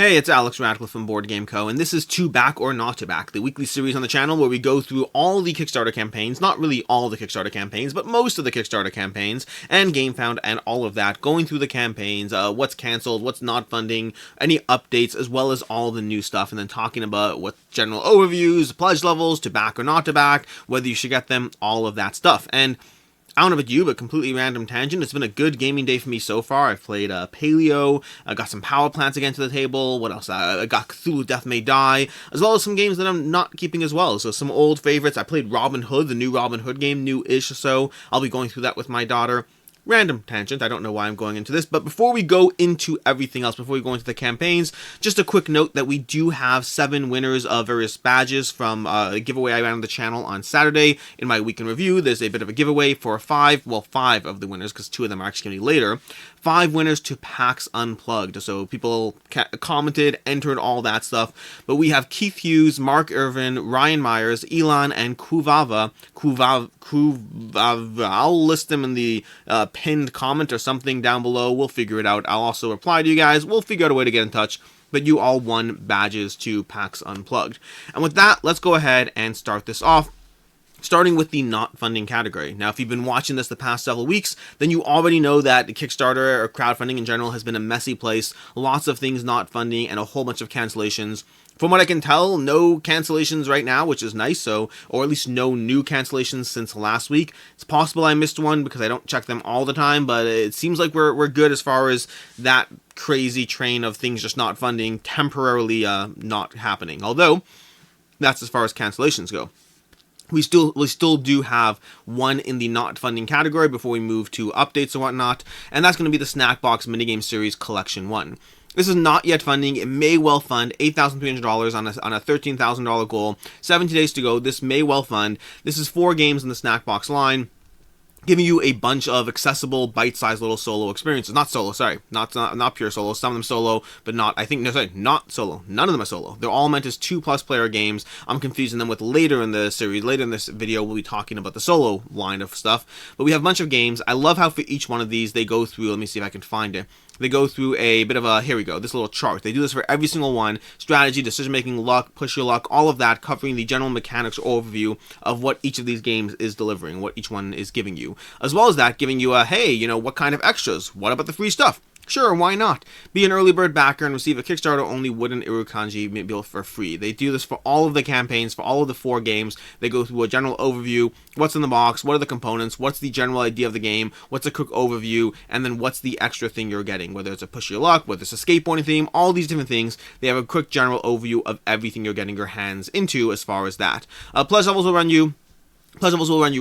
Hey, it's Alex Radcliffe from Board Game Co., and this is To Back or Not to Back, the weekly series on the channel where we go through all the Kickstarter campaigns, not really all the Kickstarter campaigns, but most of the Kickstarter campaigns, and GameFound and all of that, going through the campaigns, what's cancelled, what's not funding, any updates, as well as all the new stuff, and then talking about what general overviews, pledge levels, to back or not to back, whether you should get them, all of that stuff. And I don't know about you, but completely random tangent. It's been a good gaming day for me so far. I've played Paleo, I got some Power Plants again to the table. What else? I got Cthulhu Death May Die, as well as some games that I'm not keeping as well. So some old favorites. I played Robin Hood, the new Robin Hood game, new-ish, so I'll be going through that with my daughter. Random tangent, I don't know why I'm going into this, but before we go into everything else, before we go into the campaigns, just a quick note that we do have 7 winners of various badges from a giveaway I ran on the channel on Saturday. In my week in review, there's a bit of a giveaway for 5 of the winners, because 2 of them are actually going to be later. 5 winners to PAX Unplugged, so people commented, entered, all that stuff, but we have Keith Hughes, Mark Irvin, Ryan Myers, Elon, and Kuvava. I'll list them in the pinned comment or something down below. We'll figure it out. I'll also reply to you guys. We'll figure out a way to get in touch. But you all won badges to PAX Unplugged. And with that, let's go ahead and start this off, starting with the not funding category. Now, if you've been watching this the past several weeks, then you already know that Kickstarter or crowdfunding in general has been a messy place. Lots of things not funding and a whole bunch of cancellations. From what I can tell, no cancellations right now, which is nice, or at least no new cancellations since last week. It's possible I missed one because I don't check them all the time, but it seems like we're good as far as that crazy train of things just not funding, temporarily not happening. Although, that's as far as cancellations go. We still do have one in the not funding category before we move to updates and whatnot, and that's going to be the SNACKBOX Minigame Series Collection 1. This is not yet funding. It may well fund $8,300 on a $13,000 goal. 17 days to go. This may well fund. This is 4 games in the SNACKBOX line, giving you a bunch of accessible, bite-sized little solo experiences. Not solo, sorry. Not pure solo. Some of them solo, but not solo. None of them are solo. They're all meant as 2+ player games. I'm confusing them with later in the series. Later in this video, we'll be talking about the solo line of stuff. But we have a bunch of games. I love how for each one of these, they go through, let me see if I can find it. They go through a bit of a, here we go, this little chart. They do this for every single one. Strategy, decision-making, luck, push your luck, all of that, covering the general mechanics overview of what each of these games is delivering, what each one is giving you. As well as that, giving you a, hey, what kind of extras? What about the free stuff? Sure, why not? Be an early bird backer and receive a Kickstarter-only wooden Irukanji meal for free. They do this for all of the campaigns, for all of the 4 games. They go through a general overview, what's in the box, what are the components, what's the general idea of the game, what's a quick overview, and then what's the extra thing you're getting, whether it's a push your luck, whether it's a skateboarding theme, all these different things. They have a quick general overview of everything you're getting your hands into as far as that. Pledge levels will run you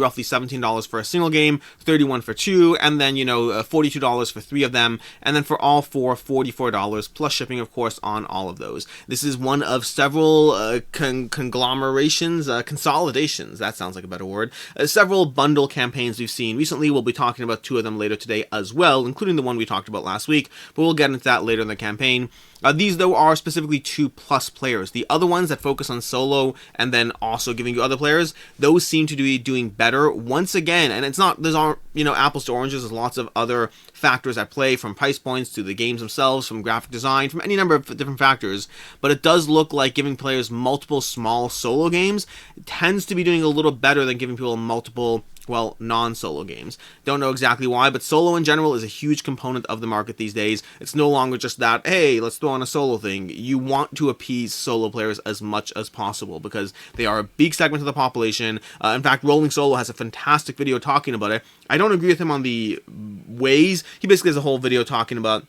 roughly $17 for a single game, $31 for 2, and then, $42 for 3 of them, and then for all 4, $44, plus shipping, of course, on all of those. This is one of several consolidations, that sounds like a better word, several bundle campaigns we've seen recently. We'll be talking about 2 of them later today as well, including the one we talked about last week, but we'll get into that later in the campaign. These, though, are specifically 2+ players. The other ones that focus on solo and then also giving you other players, those seem to be doing better once again. And those aren't, apples to oranges. There's lots of other factors at play, from price points to the games themselves, from graphic design, from any number of different factors. But it does look like giving players multiple small solo games tends to be doing a little better than giving people multiple, non-solo games. Don't know exactly why, but solo in general is a huge component of the market these days. It's no longer just that, hey, let's throw on a solo thing. You want to appease solo players as much as possible because they are a big segment of the population. In fact, Rolling Solo has a fantastic video talking about it. I don't agree with him on the ways. He basically has a whole video talking about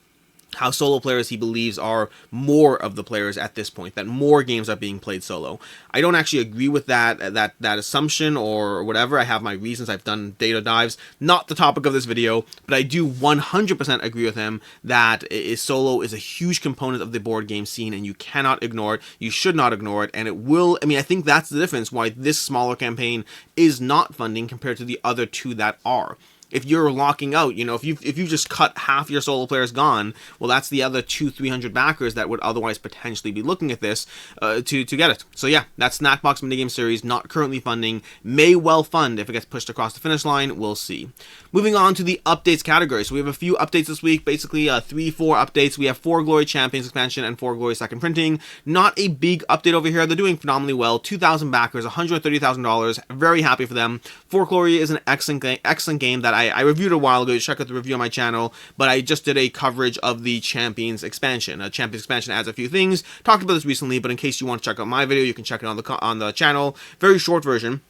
how solo players he believes are more of the players at this point, that more games are being played solo. I don't actually agree with that assumption or whatever. I have my reasons. I've done data dives, not the topic of this video, but I do 100% agree with him that solo is a huge component of the board game scene, and you cannot ignore it. You should not ignore it, and it will. I think that's the difference why this smaller campaign is not funding compared to the other 2 that are. if you're locking out, if you just cut half your solo players gone, well, that's the other 200-300 backers that would otherwise potentially be looking at this to get it. So yeah, that's SNACKBOX minigame series, not currently funding, may well fund if it gets pushed across the finish line. We'll see. Moving on to the updates category. So we have a few updates this week, basically 3-4 updates. We have 4 Glory Champions expansion and 4 Glory second printing. Not a big update over here. They're doing phenomenally well. 2,000 backers, $130,000. Very happy for them. 4 Glory is an excellent game that I reviewed a while ago. Check out the review on my channel, but I just did a coverage of the Champions expansion. Champions expansion adds a few things. Talked about this recently, but in case you want to check out my video, you can check it on the channel. Very short version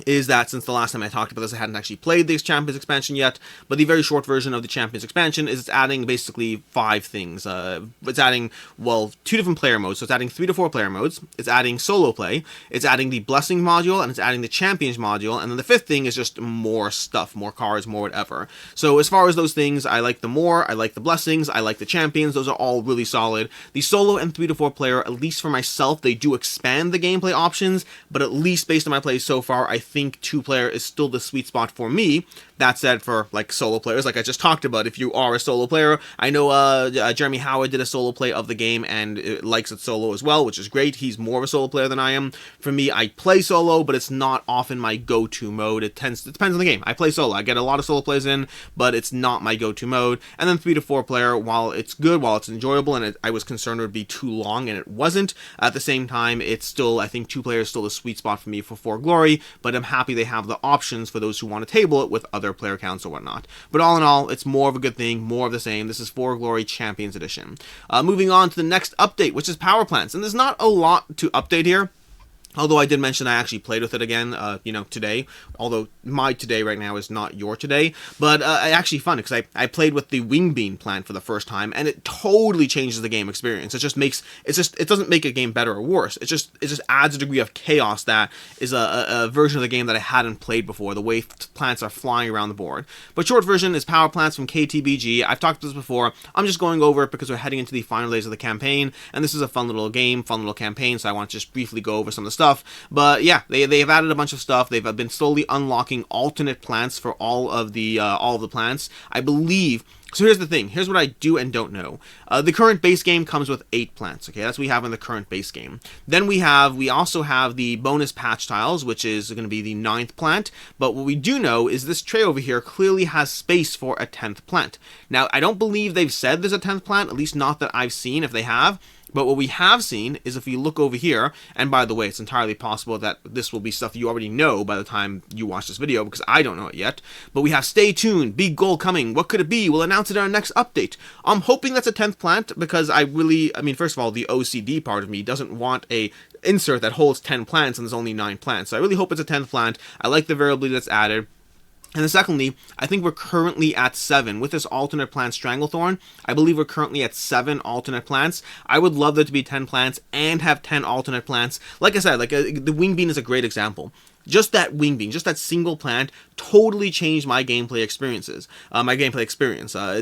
is that since the last time I talked about this, I hadn't actually played this Champions expansion yet, but the very short version of the Champions expansion is it's adding basically 5 things. It's adding, well, 2 different player modes, so it's adding 3 to 4 player modes, it's adding solo play, it's adding the Blessing module, and it's adding the Champions module, and then the 5th thing is just more stuff, more cards, more whatever. So as far as those things, I like the more, I like the Blessings, I like the Champions, those are all really solid. The solo and 3 to 4 player, at least for myself, they do expand the gameplay options, but at least based on my plays so far, I think 2-player is still the sweet spot for me. That said, for like solo players, like I just talked about, if you are a solo player, I know Jeremy Howard did a solo play of the game and likes it solo as well, which is great. He's more of a solo player than I am. For me, I play solo, but it's not often my go-to mode. It depends on the game. I play solo. I get a lot of solo plays in, but it's not my go-to mode. And then 3 to 4 player, while it's good, while it's enjoyable, and I was concerned it would be too long, and it wasn't. At the same time, it's still, I think 2-player is still the sweet spot for me for 4 Glory, but I'm happy they have the options for those who want to table it with other player counts or whatnot. But all in all, it's more of a good thing, more of the same. This is 4 Glory Champions Edition. Moving on to the next update, which is power plants, and there's not a lot to update here. Although I did mention I actually played with it again, today. Although my today right now is not your today. But actually fun, because I played with the wing bean plant for the first time, and it totally changes the game experience. It doesn't make a game better or worse. It just adds a degree of chaos that is a version of the game that I hadn't played before, the way plants are flying around the board. But short version is power plants from KTBG. I've talked about this before. I'm just going over it because we're heading into the final days of the campaign, and this is a fun little game, fun little campaign, so I want to just briefly go over some of the stuff. But yeah, they've added a bunch of stuff. They've been slowly unlocking alternate plants for all of the plants, I believe. So here's the thing. Here's what I do and don't know. The current base game comes with 8 plants. Okay, that's what we have in the current base game. Then we also have the bonus patch tiles, which is going to be the 9th plant. But what we do know is this tray over here clearly has space for a 10th plant. Now, I don't believe they've said there's a 10th plant, at least not that I've seen. If they have, but what we have seen is if you look over here, and by the way, it's entirely possible that this will be stuff you already know by the time you watch this video, because I don't know it yet, but we have stay tuned, big goal coming, what could it be? We'll announce it in our next update. I'm hoping that's a 10th plant, because first of all, the OCD part of me doesn't want a insert that holds 10 plants and there's only 9 plants, so I really hope it's a 10th plant. I like the variability that's added. And then secondly, I think we're currently at 7. With this alternate plant Stranglethorn, I believe we're currently at 7 alternate plants. I would love there to be 10 plants and have 10 alternate plants. Like I said, the wing bean is a great example. Just that wing bean, just that single plant, totally changed my gameplay experience.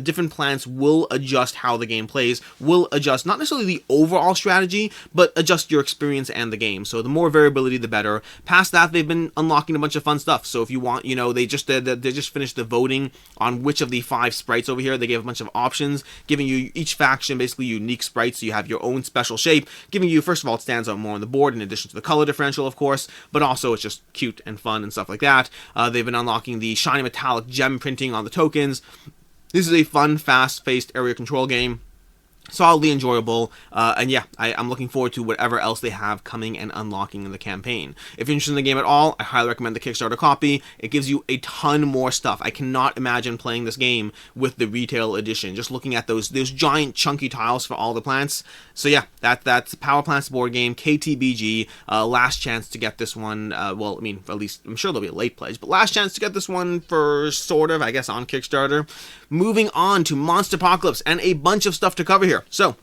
Different plants will adjust how the game plays, will adjust not necessarily the overall strategy, but adjust your experience and the game. So the more variability, the better. Past that, they've been unlocking a bunch of fun stuff. So if you want, they just finished the voting on which of the 5 sprites over here. They gave a bunch of options, giving you each faction basically unique sprites, so you have your own special shape, giving you, first of all, it stands out more on the board in addition to the color differential, of course, but also it's just cute and fun and stuff like that. They've been unlocking the shiny metallic gem printing on the tokens. This is a fun, fast-paced area control game. Solidly enjoyable, and yeah, I'm looking forward to whatever else they have coming and unlocking in the campaign. If you're interested in the game at all, I highly recommend the Kickstarter copy. It gives you a ton more stuff. I cannot imagine playing this game with the retail edition. Just looking at those giant chunky tiles for all the plants. So yeah, that's Power Plants board game, KTBG. Last chance to get this one. At least I'm sure there'll be a late pledge, but last chance to get this one for sort of, I guess, on Kickstarter. Moving on to Monsterpocalypse and a bunch of stuff to cover here. So,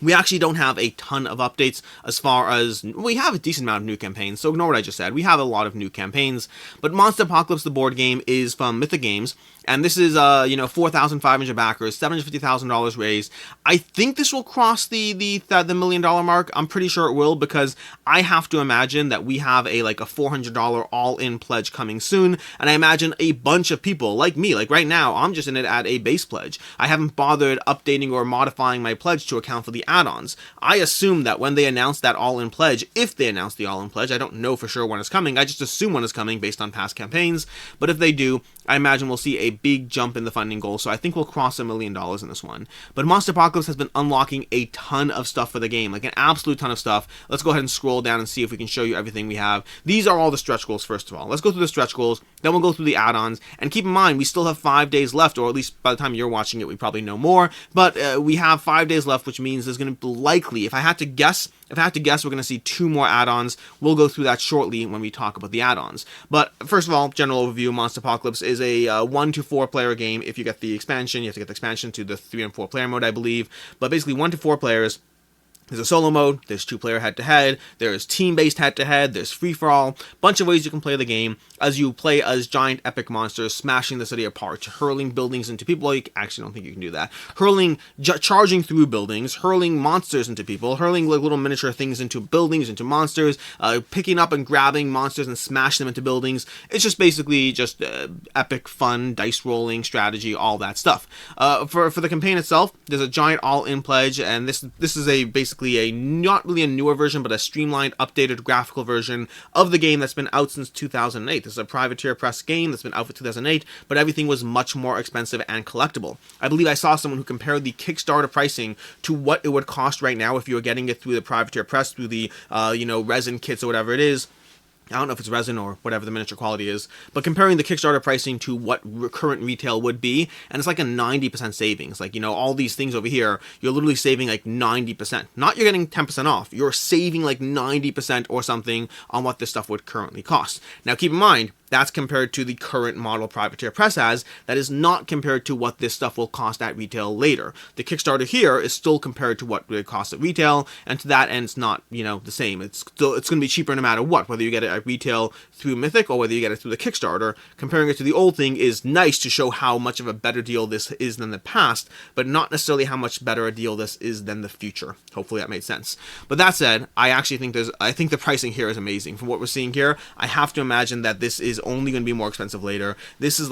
We actually don't have a ton of updates as far as, we have a decent amount of new campaigns, so ignore what I just said. We have a lot of new campaigns, but Monsterpocalypse, the board game, is from Mythic Games, and this is, 4,500 backers, $750,000 raised. I think this will cross the $1 million mark. I'm pretty sure it will, because I have to imagine that we have a $400 all-in pledge coming soon, and I imagine a bunch of people, like me, like right now, I'm just in it at a base pledge. I haven't bothered updating or modifying my pledge to account for the add-ons. I assume that when they announce that all-in pledge, if they announce the all-in pledge, I don't know for sure when it's coming, I just assume when it's coming based on past campaigns, but if they do, I imagine we'll see a big jump in the funding goal, so I think we'll cross $1 million in this one. But Monsterpocalypse has been unlocking a ton of stuff for the game, like an absolute ton of stuff. Let's go ahead and scroll down and see if we can show you everything we have. These are all the stretch goals, first of all. Let's go through the stretch goals, then we'll go through the add-ons, and keep in mind, we still have 5 days left, or at least by the time you're watching it, we probably know more, but we have 5 days left, which means there's going to be likely, if I had to guess, we're going to see 2 more add-ons. We'll go through that shortly when we talk about the add-ons. But first of all, general overview, Monsterpocalypse is a 1 to 4 player game. If you get the expansion, you have to get the expansion to the 3 and 4 player mode, I believe. But basically 1 to 4 players. There's a solo mode, there's 2-player head-to-head, there's team-based head-to-head, there's free-for-all, bunch of ways you can play the game as you play as giant epic monsters, smashing the city apart, hurling buildings into people. Well, you actually don't think you can do that. Charging through buildings, hurling monsters into people, hurling little miniature things into buildings, into monsters, picking up and grabbing monsters and smashing them into buildings. It's just basically just epic fun, dice rolling, strategy, all that stuff. For the campaign itself, there's a giant all-in pledge, and this is basically not really a newer version, but a streamlined, updated graphical version of the game that's been out since 2008. This is a Privateer Press game that's been out for 2008, but everything was much more expensive and collectible. I believe I saw someone who compared the Kickstarter pricing to what it would cost right now if you were getting it through the Privateer Press, through the, resin kits or whatever it is. I don't know if it's resin or whatever the miniature quality is, but comparing the Kickstarter pricing to what current retail would be, and it's like a 90% savings. Like, all these things over here, you're literally saving like 90%. Not you're getting 10% off, you're saving like 90% or something on what this stuff would currently cost. Now keep in mind, that's compared to the current model Privateer Press has. That is not compared to what this stuff will cost at retail later. The Kickstarter here is still compared to what it costs at retail, and to that end, it's not, the same. It's going to be cheaper no matter what, whether you get it at retail through Mythic or whether you get it through the Kickstarter. Comparing it to the old thing is nice to show how much of a better deal this is than the past, but not necessarily how much better a deal this is than the future. Hopefully that made sense. But that said, I think the pricing here is amazing. From what we're seeing here, I have to imagine that this is only going to be more expensive later. This is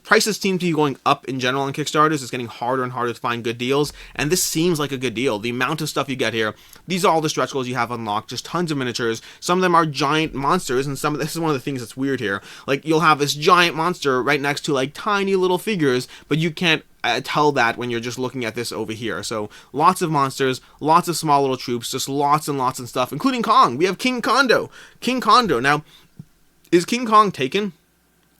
prices seem to be going up in general on Kickstarters. It's getting harder and harder to find good deals, and this seems like a good deal. The amount of stuff you get here, these are all the stretch goals you have unlocked, just tons of miniatures. Some of them are giant monsters, and this is one of the things that's weird here. Like, you'll have this giant monster right next to like tiny little figures, but you can't tell that when you're just looking at this over here. So lots of monsters, lots of small little troops, just lots and lots of stuff, including Kong. We have King Kondo. Now, is King Kong taken?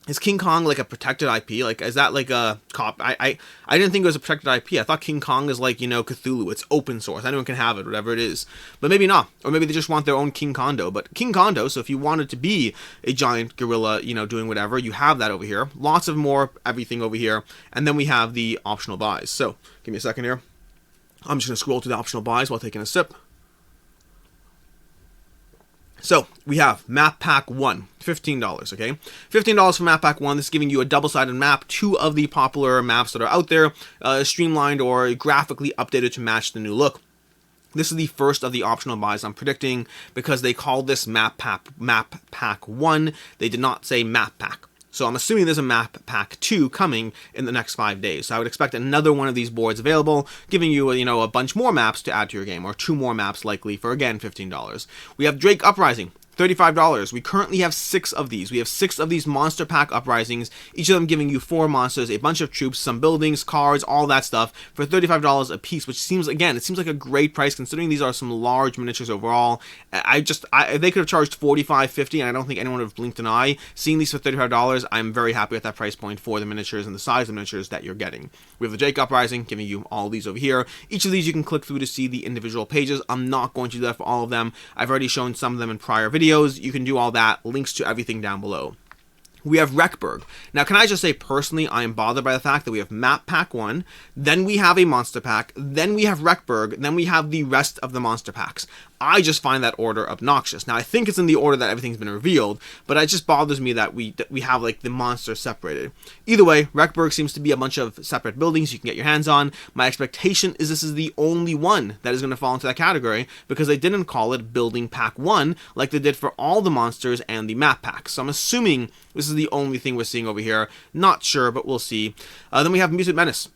Is King Kong like a protected IP? Like, is that like a cop? I didn't think it was a protected IP. I thought King Kong is like, Cthulhu. It's open source. Anyone can have it, whatever it is. But maybe not. Or maybe they just want their own King Kondo. But King Kondo, so if you wanted to be a giant gorilla, doing whatever, you have that over here. Lots of more everything over here. And then we have the optional buys. So, give me a second here. I'm just going to scroll through the optional buys while taking a sip. So, we have Map Pack 1, $15, okay? $15 for Map Pack 1. This is giving you a double-sided map, 2 of the popular maps that are out there, streamlined or graphically updated to match the new look. This is the first of the optional buys I'm predicting, because they call this Map Pack 1. They did not say Map Pack. So I'm assuming there's a Map Pack 2 coming in the next 5 days. So I would expect another one of these boards available, giving you, a bunch more maps to add to your game, or 2 more maps likely for, again, $15. We have Drake Uprising. $35. We currently have 6 of these. We have 6 of these monster pack uprisings, each of them giving you 4 monsters, a bunch of troops, some buildings, cards, all that stuff for $35 a piece, which seems like a great price considering these are some large miniatures overall. If they could have charged $45, $50, and I don't think anyone would have blinked an eye. Seeing these for $35, I'm very happy with that price point for the miniatures and the size of miniatures that you're getting. We have the Drake Uprising, giving you all these over here. Each of these you can click through to see the individual pages. I'm not going to do that for all of them. I've already shown some of them in prior videos. You can do all that. Links to everything down below. we have Wreckburg. Now, can I just say, personally, I am bothered by the fact that we have Map Pack 1, then we have a Monster Pack, then we have Wreckburg, then we have the rest of the Monster Packs. I just find that order obnoxious. Now, I think it's in the order that everything's been revealed, but it just bothers me that we have, like, the monsters separated. Either way, Wreckburg seems to be a bunch of separate buildings you can get your hands on. My expectation is this is the only one that is going to fall into that category, because they didn't call it Building Pack 1 like they did for all the monsters and the map packs. So I'm assuming this is the only thing we're seeing over here. Not sure, but we'll see. Then we have Mutant Menace.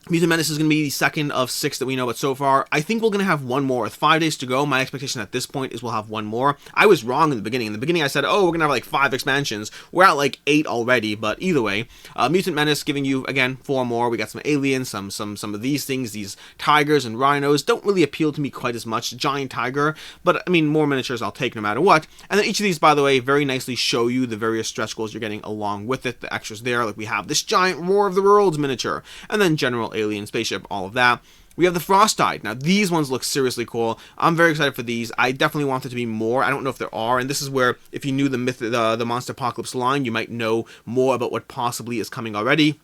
Mutant Menace is going to be the second of 6 that we know about so far. I think we're going to have one more. With 5 days to go, my expectation at this point is we'll have one more. I was wrong in the beginning. In the beginning, I said, oh, we're going to have like 5 expansions. We're at like 8 already, but either way. Mutant Menace giving you, again, 4 more. We got some aliens, some of these things. These tigers and rhinos don't really appeal to me quite as much. Giant tiger, but I mean, more miniatures I'll take no matter what. And then each of these, by the way, very nicely show you the various stretch goals you're getting along with it. The extras there, like we have this giant War of the Worlds miniature, and then general alien spaceship, all of that. We have the Frostide. Now, these ones look seriously cool. I'm very excited for these. I definitely want there to be more. I don't know if there are, and this is where, if you knew the Monsterpocalypse line, you might know more about what possibly is coming already.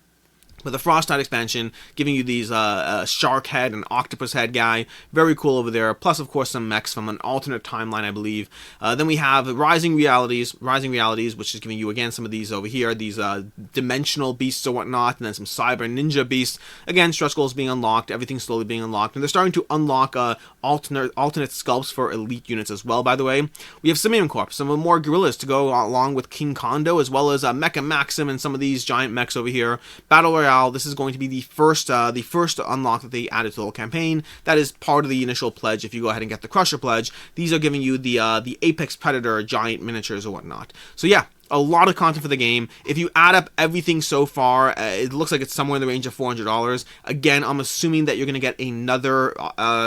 But the Frostide expansion, giving you these shark head and octopus head guy, very cool over there. Plus, of course, some mechs from an alternate timeline, I believe. Then we have Rising Realities, which is giving you, again, some of these over here, these dimensional beasts or whatnot, and then some cyber ninja beasts. Again, stretch goals being unlocked, everything's slowly being unlocked, and they're starting to unlock alternate sculpts for elite units as well, by the way. We have Simian Corp, some more gorillas to go along with King Kondo, as well as Mecha Maxim and some of these giant mechs over here. Battle Royale. This is going to be the first unlock that they added to the whole campaign. That is part of the initial pledge. If you go ahead and get the Crusher pledge, these are giving you the Apex Predator giant miniatures or whatnot. So yeah, a lot of content for the game. If you add up everything so far, it looks like it's somewhere in the range of $400. Again, I'm assuming that you're going to get another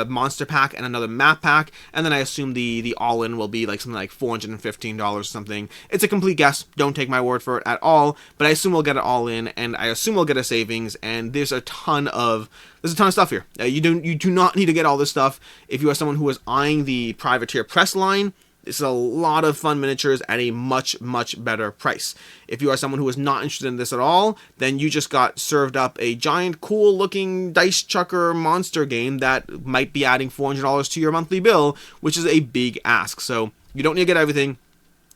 monster pack and another map pack, and then I assume the all-in will be like something like $415 or something. It's a complete guess. Don't take my word for it at all, but I assume we'll get it all in, and I assume we'll get a savings, and there's a ton of stuff here. You do not need to get all this stuff if you are someone who is eyeing the Privateer Press line. This is a lot of fun miniatures at a much, much better price. If you are someone who is not interested in this at all, then you just got served up a giant, cool-looking dice chucker monster game that might be adding $400 to your monthly bill, which is a big ask. So you don't need to get everything.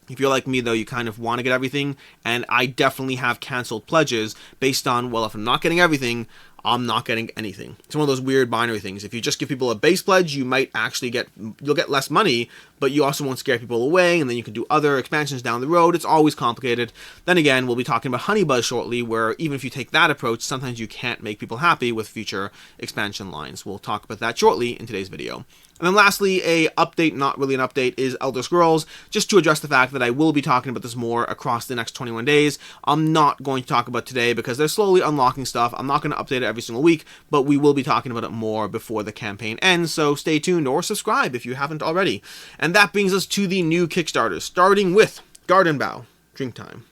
If you're like me, though, you kind of want to get everything, and I definitely have canceled pledges based on, well, if I'm not getting everything, I'm not getting anything. It's one of those weird binary things. If you just give people a base pledge, you might actually you'll get less money, but you also won't scare people away, and then you can do other expansions down the road. It's always complicated. Then again, we'll be talking about Honeybuzz shortly, where even if you take that approach, sometimes you can't make people happy with future expansion lines. We'll talk about that shortly in today's video. And then lastly, a update, not really an update, is Elder Scrolls, just to address the fact that I will be talking about this more across the next 21 days. I'm not going to talk about today because they're slowly unlocking stuff. I'm not going to update it every single week, but we will be talking about it more before the campaign ends, so stay tuned or subscribe if you haven't already. And that brings us to the new Kickstarters, starting with Gartenbau. Drink time.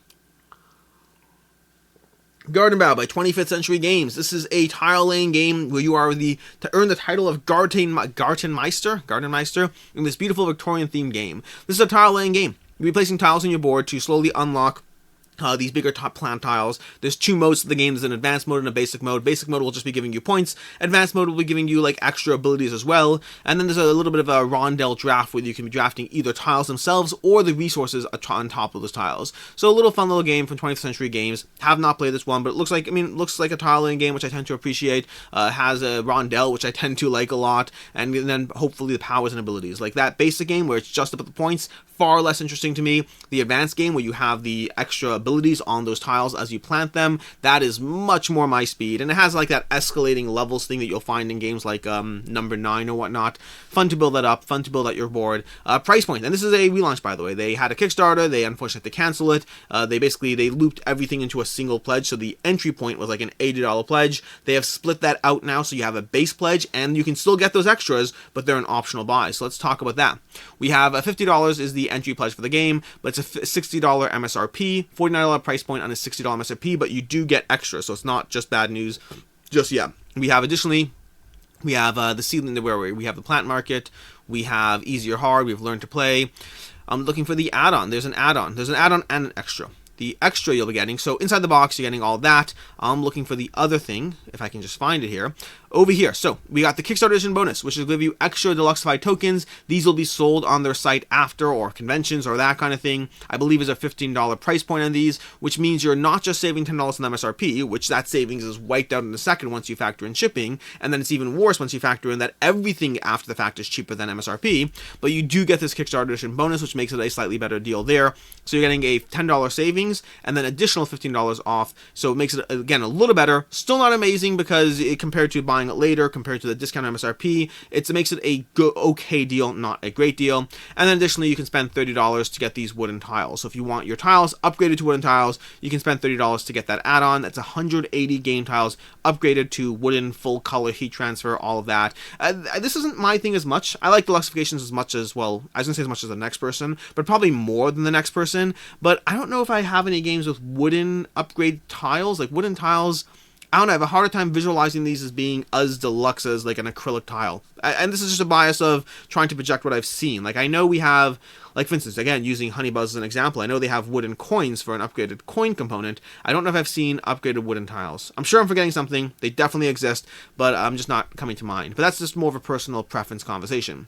Gartenbau by 25th Century Games. This is a tile-laying game where you are to earn the title of Gartenmeister in this beautiful Victorian-themed game. This is a tile-laying game. You'll be placing tiles on your board to slowly unlock these bigger plant tiles. There's 2 modes to the game. There's an advanced mode and a basic mode. Basic mode will just be giving you points. Advanced mode will be giving you like extra abilities as well. And then there's a little bit of a rondel draft where you can be drafting either tiles themselves or the resources on top of those tiles. So a little fun little game from 20th Century Games. Have not played this one, but it looks like a tile-laying game, which I tend to appreciate. Has a rondel, which I tend to like a lot, and then hopefully the powers and abilities. Like that basic game where it's just about the points, far less interesting to me. The advanced game where you have the extra abilities on those tiles as you plant them, that is much more my speed, and it has like that escalating levels thing that you'll find in games like number 9 or whatnot. Fun to build that up, fun to build out your board. Price point, and this is a relaunch, by the way. They had a Kickstarter, they unfortunately had to cancel it. They looped everything into a single pledge, so the entry point was like an $80 pledge. They have split that out now, so you have a base pledge, and you can still get those extras, but they're an optional buy. So let's talk about that. We have $50 is the entry pledge for the game, but it's a $60 MSRP, $49 price point on a $60 MSRP, but you do get extra, so it's not just bad news just yet. We have additionally, we have the seedling, where we have the plant market, we have easy or hard, we've learned to play. I'm looking for the add-on. There's an add-on and an extra. The extra you'll be getting, so inside the box you're getting all that. I'm looking for the other thing, if I can just find it here. Over here, so we got the Kickstarter edition bonus, which will give you extra deluxeified tokens. These will be sold on their site after, or conventions, or that kind of thing. I believe is a $15 price point on these, which means you're not just saving $10 on MSRP, which that savings is wiped out in a second once you factor in shipping, and then it's even worse once you factor in that everything after the fact is cheaper than MSRP, but you do get this Kickstarter edition bonus, which makes it a slightly better deal there. So you're getting a $10 savings, and then additional $15 off, so it makes it, again, a little better. Still not amazing, because compared to buying it later, compared to the discount MSRP, it makes it a okay deal, not a great deal. And then additionally, you can spend $30 to get these wooden tiles. So if you want your tiles upgraded to wooden tiles, you can spend $30 to get that add-on. That's 180 game tiles upgraded to wooden, full color, heat transfer, all of that. This isn't my thing as much. I like deluxifications as much as, well, I was going to say as much as the next person, but probably more than the next person. But I don't know if I have any games with wooden upgrade tiles. Like wooden tiles, I don't know, I have a harder time visualizing these as being as deluxe as like an acrylic tile. And this is just a bias of trying to project what I've seen. Like I know we have, like for instance, again, using Honeybuzz as an example, I know they have wooden coins for an upgraded coin component. I don't know if I've seen upgraded wooden tiles. I'm sure I'm forgetting something. They definitely exist, but I'm just not coming to mind. But that's just more of a personal preference conversation.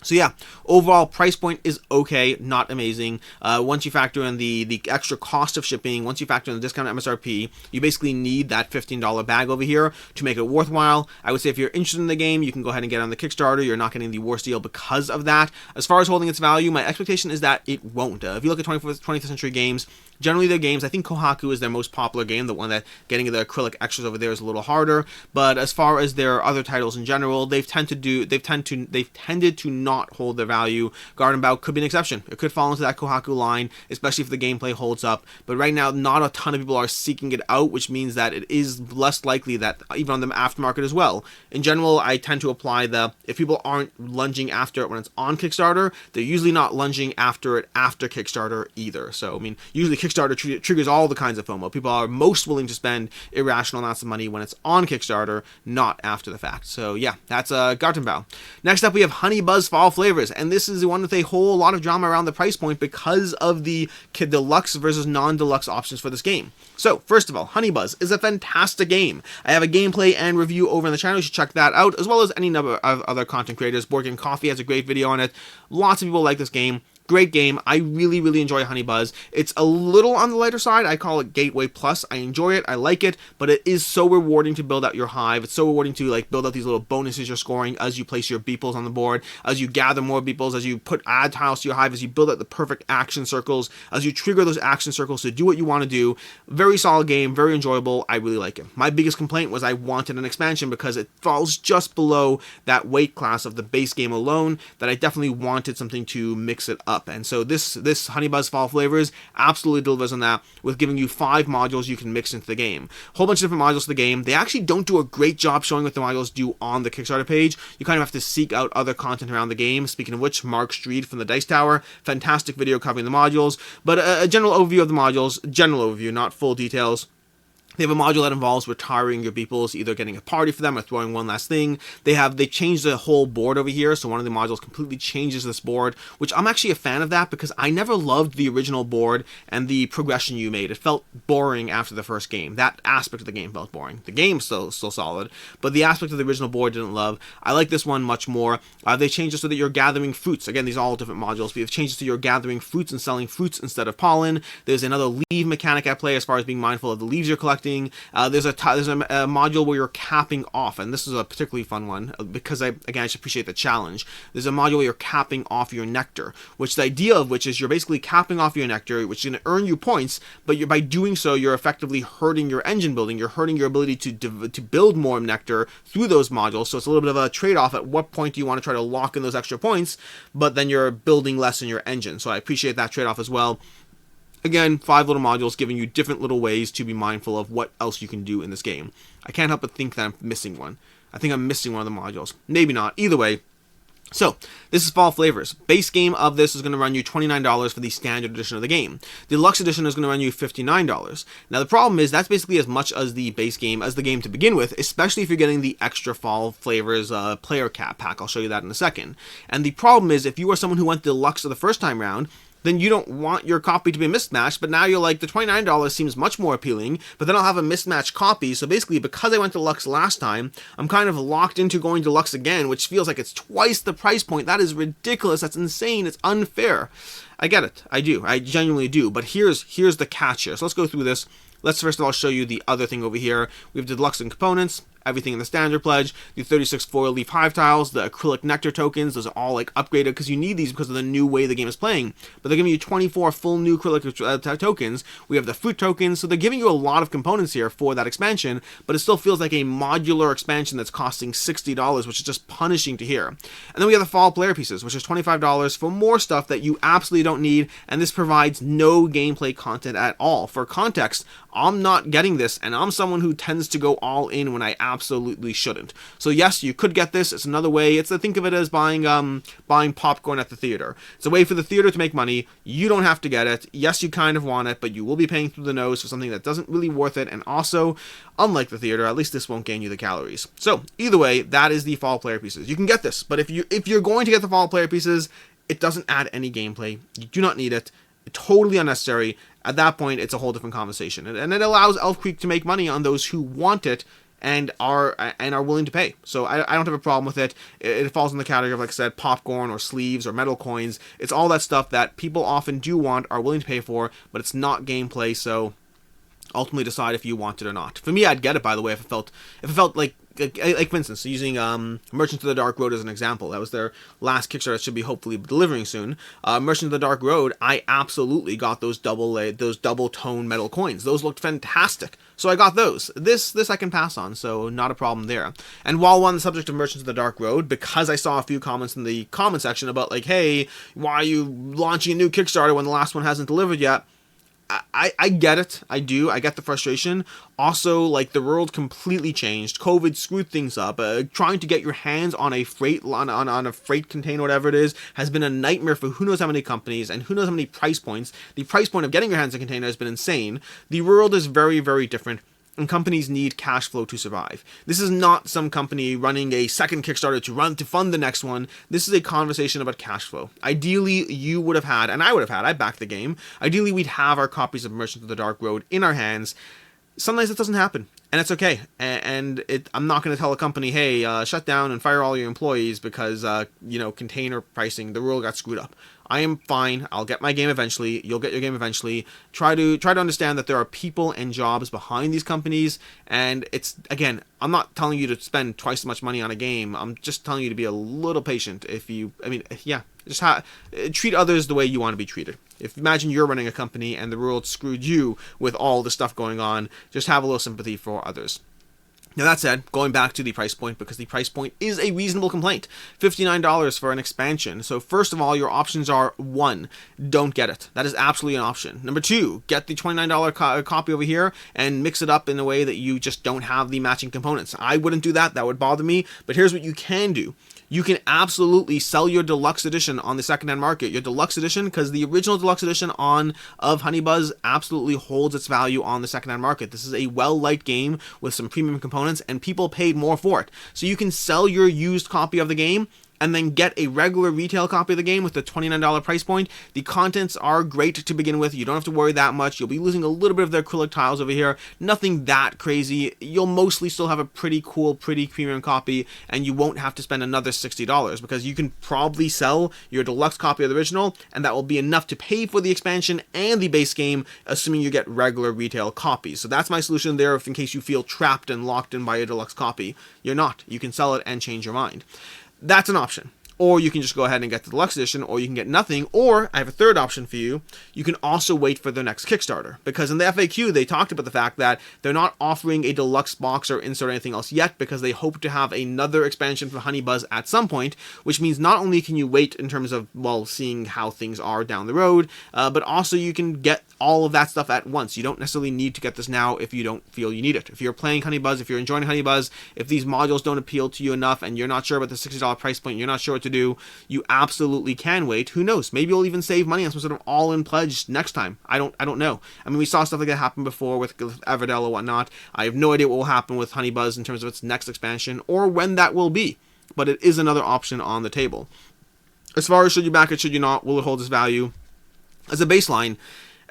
So yeah, overall price point is okay, not amazing. Once you factor in the extra cost of shipping, once you factor in the discount MSRP, you basically need that $15 bag over here to make it worthwhile. I would say if you're interested in the game, you can go ahead and get on the Kickstarter. You're not getting the worst deal because of that. As far as holding its value, my expectation is that it won't. If you look at 20th century games, generally their games, I think Kohaku is their most popular game, the one that getting the acrylic extras over there is a little harder. But as far as their other titles in general, they've tended to not hold their value. Gartenbau could be an exception. It could fall into that Kohaku line, especially if the gameplay holds up. But right now, not a ton of people are seeking it out, which means that it is less likely that even on the aftermarket as well. In general, I tend to apply if people aren't lunging after it when it's on Kickstarter, they're usually not lunging after it after Kickstarter either. So, I mean, usually Kickstarter triggers all the kinds of FOMO. People are most willing to spend irrational amounts of money when it's on Kickstarter, not after the fact. So yeah, that's Gartenbau. Next up, we have Honeybuzz Fall Flavors, and this is the one with a whole lot of drama around the price point because of the deluxe versus non-deluxe options for this game. So, first of all, Honeybuzz is a fantastic game. I have a gameplay and review over on the channel. You should check that out, as well as any number of other content creators. Board Game Coffee has a great video on it. Lots of people like this game. Great game. I really, really enjoy Honeybuzz. It's a little on the lighter side. I call it Gateway Plus. I enjoy it. I like it, but it is so rewarding to build out your hive. It's so rewarding to like build out these little bonuses you're scoring as you place your beeples on the board, as you gather more beeples, as you add tiles to your hive, as you build out the perfect action circles, as you trigger those action circles to do what you want to do. Very solid game. Very enjoyable. I really like it. My biggest complaint was I wanted an expansion because it falls just below that weight class of the base game alone, that I definitely wanted something to mix it up. And so this Honeybuzz Fall Flavors absolutely delivers on that, with giving you 5 modules you can mix into the game. A whole bunch of different modules to the game. They actually don't do a great job showing what the modules do on the Kickstarter page. You kind of have to seek out other content around the game. Speaking of which, Mark Street from the Dice Tower, fantastic video covering the modules. But a general overview of the modules, general overview, not full details. They have a module that involves retiring your beeples, either getting a party for them or throwing one last thing. They changed the whole board over here, so one of the modules completely changes this board, which I'm actually a fan of that because I never loved the original board and the progression you made. It felt boring after the first game. That aspect of the game felt boring. The game's still solid, but the aspect of the original board didn't love. I like this one much more. They changed it so that you're gathering fruits. Again, these are all different modules, but they've changed it so you're gathering fruits and selling fruits instead of pollen. There's another leaf mechanic at play as far as being mindful of the leaves you're collecting. There's a module where you're capping off, and this is a particularly fun one because I should appreciate the challenge. There's a module where you're capping off your nectar, which the idea of which is you're basically capping off your nectar, which is going to earn you points, but by doing so, you're effectively hurting your engine building. You're hurting your ability to build more nectar through those modules. So it's a little bit of a trade-off. At what point do you want to try to lock in those extra points, but then you're building less in your engine. So I appreciate that trade-off as well. Again, 5 little modules giving you different little ways to be mindful of what else you can do in this game. I can't help but think that I'm missing one. I think I'm missing one of the modules. Maybe not. Either way, So, this is Fall Flavors. Base game of this is going to run you $29 for the standard edition of the game. The deluxe edition is going to run you $59. Now, the problem is that's basically as much as the base game as the game to begin with, especially if you're getting the extra Fall Flavors player cap pack. I'll show you that in a second. And the problem is, if you are someone who went deluxe the first time round, then you don't want your copy to be mismatched, but now you're like, the $29 seems much more appealing, but then I'll have a mismatched copy, so basically, because I went deluxe last time, I'm kind of locked into going deluxe again, which feels like it's twice the price point. That is ridiculous, that's insane, it's unfair. I get it, I do, I genuinely do, but here's the catch here. So let's go through this. Let's first of all show you the other thing over here. We have the deluxe and components, everything in the standard pledge, the 36 foil leaf hive tiles, the acrylic nectar tokens. Those are all like upgraded because you need these because of the new way the game is playing. But they're giving you 24 full new acrylic tokens. We have the fruit tokens, so they're giving you a lot of components here for that expansion, but it still feels like a modular expansion that's costing $60, which is just punishing to hear. And then we have the fall player pieces, which is $25 for more stuff that you absolutely don't need, and this provides no gameplay content at all. For context, I'm not getting this, and I'm someone who tends to go all in when I absolutely shouldn't. So yes, you could get this. It's another way. Think of it as buying popcorn at the theater. It's a way for the theater to make money. You don't have to get it. Yes, you kind of want it, but you will be paying through the nose for something that doesn't really worth it. And also, unlike the theater, at least this won't gain you the calories. So either way, that is the fall player pieces. You can get this, but if you're going to get the fall player pieces, it doesn't add any gameplay. You do not need it. Totally unnecessary. At that point, it's a whole different conversation, and it allows Elf Creek to make money on those who want it and are willing to pay. So I don't have a problem with it. It falls in the category of, like I said, popcorn or sleeves or metal coins. It's all that stuff that people often do want, are willing to pay for, but it's not gameplay. So ultimately decide if you want it or not. For me, I'd get it, by the way, if it felt like for instance, using Merchants of the Dark Road as an example. That was their last Kickstarter that should be hopefully delivering soon. Merchants of the Dark Road, I absolutely got those double tone metal coins. Those looked fantastic. So I got those. This I can pass on, so not a problem there. And while we're on the subject of Merchants of the Dark Road, because I saw a few comments in the comment section about like, hey, why are you launching a new Kickstarter when the last one hasn't delivered yet? I get it. I do. I get the frustration. Also, like, the world completely changed. COVID screwed things up. Trying to get your hands on a freight on a freight container, whatever it is, has been a nightmare for who knows how many companies and who knows how many price points. The price point of getting your hands on a container has been insane. The world is very, very different, and companies need cash flow to survive. This is not some company running a second Kickstarter to fund the next one. This is a conversation about cash flow. Ideally, you would have had, and I would have had, I backed the game. Ideally, we'd have our copies of Merchants of the Dark Road in our hands. Sometimes it doesn't happen, and it's okay. I'm not going to tell a company, hey, shut down and fire all your employees because, container pricing, the world got screwed up. I am fine. I'll get my game eventually. You'll get your game eventually. Try to understand that there are people and jobs behind these companies, and it's, again, I'm not telling you to spend twice as much money on a game. I'm just telling you to be a little patient. Treat others the way you want to be treated. Imagine you're running a company and the world screwed you with all the stuff going on. Just have a little sympathy for others. Now, that said, going back to the price point, because the price point is a reasonable complaint. $59 for an expansion. So first of all, your options are, 1, don't get it. That is absolutely an option. Number 2, get the $29 copy over here and mix it up in a way that you just don't have the matching components. I wouldn't do that. That would bother me. But here's what you can do. You can absolutely sell your deluxe edition on the secondhand market. Your deluxe edition, because the original deluxe edition of Honeybuzz absolutely holds its value on the secondhand market. This is a well-liked game with some premium components, and people paid more for it. So you can sell your used copy of the game and then get a regular retail copy of the game with the $29 price point. The contents are great to begin with. You don't have to worry that much. You'll be losing a little bit of their acrylic tiles over here. Nothing that crazy. You'll mostly still have a pretty cool, pretty premium copy, and you won't have to spend another $60 because you can probably sell your deluxe copy of the original, and that will be enough to pay for the expansion and the base game, assuming you get regular retail copies. So that's my solution there, if in case you feel trapped and locked in by a deluxe copy. You're not. You can sell it and change your mind. That's an option. Or you can just go ahead and get the deluxe edition, or you can get nothing, or I have a third option for you. You can also wait for their next Kickstarter, because in the FAQ they talked about the fact that they're not offering a deluxe box or insert or anything else yet, because they hope to have another expansion for Honeybuzz at some point, which means not only can you wait in terms of, well, seeing how things are down the road, but also you can get all of that stuff at once. You don't necessarily need to get this now if you don't feel you need it. If you're playing Honeybuzz, if you're enjoying Honeybuzz, if these modules don't appeal to you enough and you're not sure about the $60 price point, you're not sure what to do, you absolutely can wait. Who knows? Maybe you'll even save money on some sort of all-in pledge next time. I don't know. I mean, we saw stuff like that happen before with Everdell or whatnot. I have no idea what will happen with Honeybuzz in terms of its next expansion or when that will be, but it is another option on the table. As far as should you back it, should you not, will it hold its value? As a baseline,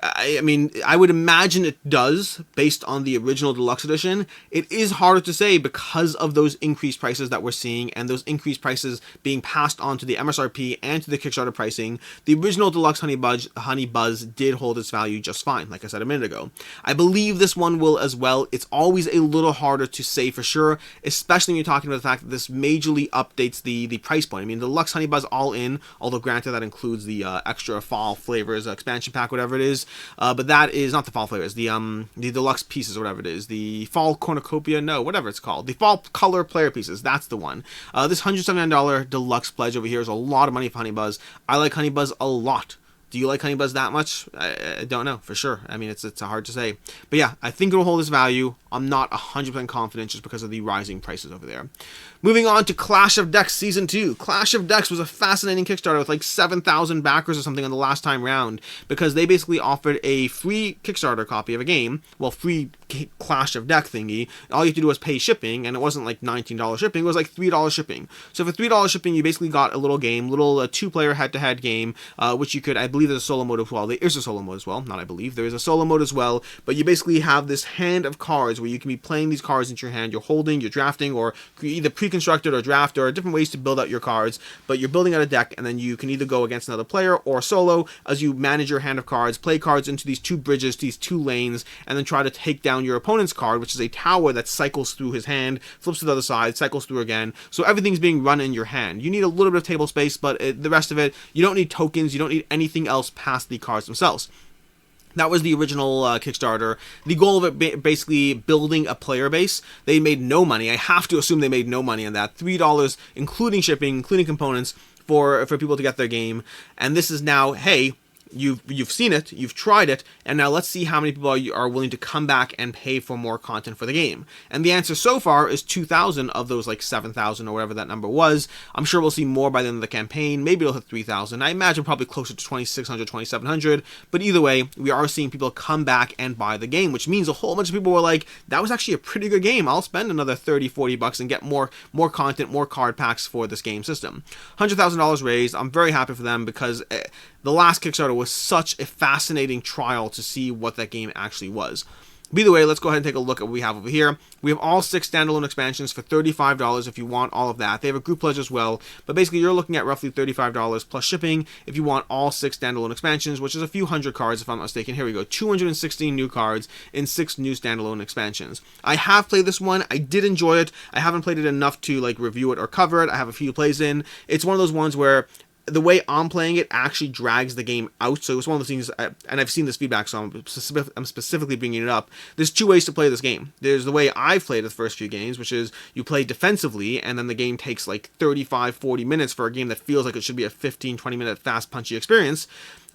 I mean, I would imagine it does, based on the original deluxe edition. It is harder to say because of those increased prices that we're seeing, and those increased prices being passed on to the MSRP and to the Kickstarter pricing. The original deluxe Honeybuzz did hold its value just fine, like I said a minute ago. I believe this one will as well. It's always a little harder to say for sure, especially when you're talking about the fact that this majorly updates the price point. I mean, the deluxe Honeybuzz all in, although granted that includes the extra fall flavors, expansion pack, whatever it is. But that is not the fall flavors, the deluxe pieces or whatever it is, the fall cornucopia, no, whatever it's called, the fall color player pieces, that's the one. This $179 deluxe pledge over here is a lot of money for Honeybuzz. I like Honeybuzz a lot. Do you like Honeybuzz that much? I don't know for sure. I mean, it's hard to say. But yeah, I think it'll hold its value. I'm not 100% confident just because of the rising prices over there. Moving on to Clash of Decks Season 2. Clash of Decks was a fascinating Kickstarter with like 7,000 backers or something on the last time round, because they basically offered a free Kickstarter copy of a game, well, free Clash of Deck thingy. All you had to do was pay shipping, and it wasn't like $19 shipping, it was like $3 shipping. So for $3 shipping, you basically got a little game, little two-player head-to-head game, which you could, I believe there's a solo mode as well. There is a solo mode as well, not I believe, there is a solo mode as well, but you basically have this hand of cards where you can be playing these cards into your hand, you're holding, you're drafting, or either pre-constructed or draft, or different ways to build out your cards, but you're building out a deck, and then you can either go against another player or solo as you manage your hand of cards, play cards into these two bridges, these two lanes, and then try to take down your opponent's card, which is a tower that cycles through his hand, flips to the other side, cycles through again, so everything's being run in your hand. You need a little bit of table space, but the rest of it, you don't need tokens, you don't need anything else past the cards themselves. That was the original Kickstarter. The goal of it basically building a player base. They made no money. I have to assume they made no money on that. $3, including shipping, including components, for people to get their game. And this is now, hey, you've seen it, you've tried it, and now let's see how many people are willing to come back and pay for more content for the game. And the answer so far is 2,000 of those like 7,000 or whatever that number was. I'm sure we'll see more by the end of the campaign. Maybe it'll hit 3,000. I imagine probably closer to 2,600, 2,700. But either way, we are seeing people come back and buy the game, which means a whole bunch of people were like, that was actually a pretty good game. I'll spend another 30, 40 bucks and get more content, more card packs for this game system. $100,000 raised. I'm very happy for them because the last Kickstarter was such a fascinating trial to see what that game actually was. But either way, let's go ahead and take a look at what we have over here. We have all 6 standalone expansions for $35 if you want all of that. They have a group pledge as well, but basically you're looking at roughly $35 plus shipping if you want all 6 standalone expansions, which is a few hundred cards if I'm not mistaken. Here we go, 216 new cards in 6 new standalone expansions. I have played this one. I did enjoy it. I haven't played it enough to like review it or cover it. I have a few plays in. It's one of those ones where the way I'm playing it actually drags the game out. So it's one of those things, and I've seen this feedback, so I'm specifically bringing it up. There's 2 ways to play this game. There's the way I've played the first few games, which is you play defensively, and then the game takes like 35, 40 minutes for a game that feels like it should be a 15, 20 minute fast, punchy experience.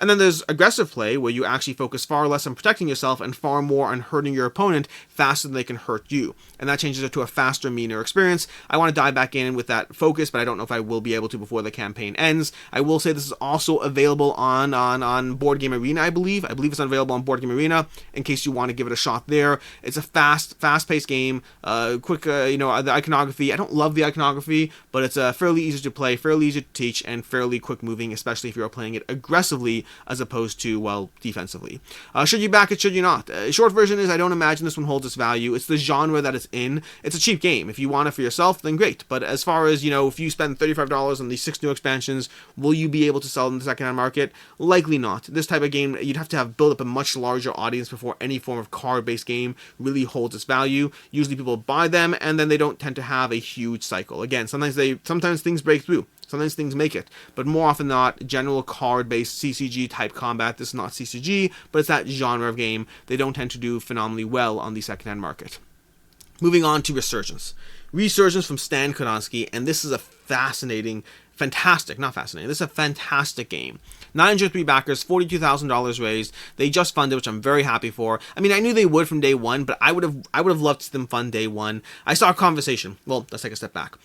And then there's aggressive play, where you actually focus far less on protecting yourself and far more on hurting your opponent faster than they can hurt you. And that changes it to a faster, meaner experience. I want to dive back in with that focus, but I don't know if I will be able to before the campaign ends. I will say this is also available on Board Game Arena, I believe. I believe it's available on Board Game Arena, in case you want to give it a shot there. It's a fast-paced game, quick, the iconography. I don't love the iconography, but it's fairly easy to play, fairly easy to teach, and fairly quick moving, especially if you're playing it aggressively as opposed to, well, defensively. Should you back it, should you not? Short version is I don't imagine this one holds its value. It's the genre that it's in. It's a cheap game. If you want it for yourself, then great. But as far as, if you spend $35 on these 6 new expansions, will you be able to sell them in the secondhand market? Likely not. This type of game, you'd have to have built up a much larger audience before any form of card-based game really holds its value. Usually people buy them, and then they don't tend to have a huge cycle. Again, sometimes things break through. Sometimes things make it, but more often than not, general card-based CCG type combat. This is not CCG, but it's that genre of game. They don't tend to do phenomenally well on the secondhand market. Moving on to Resurgence. Resurgence from Stan Kodansky, and this is a this is a fantastic game. 903 backers, $42,000 raised. They just funded, which I'm very happy for. I mean, I knew they would from day one, but I would have loved to see them fund day one. I saw a conversation. Well, let's take a step back.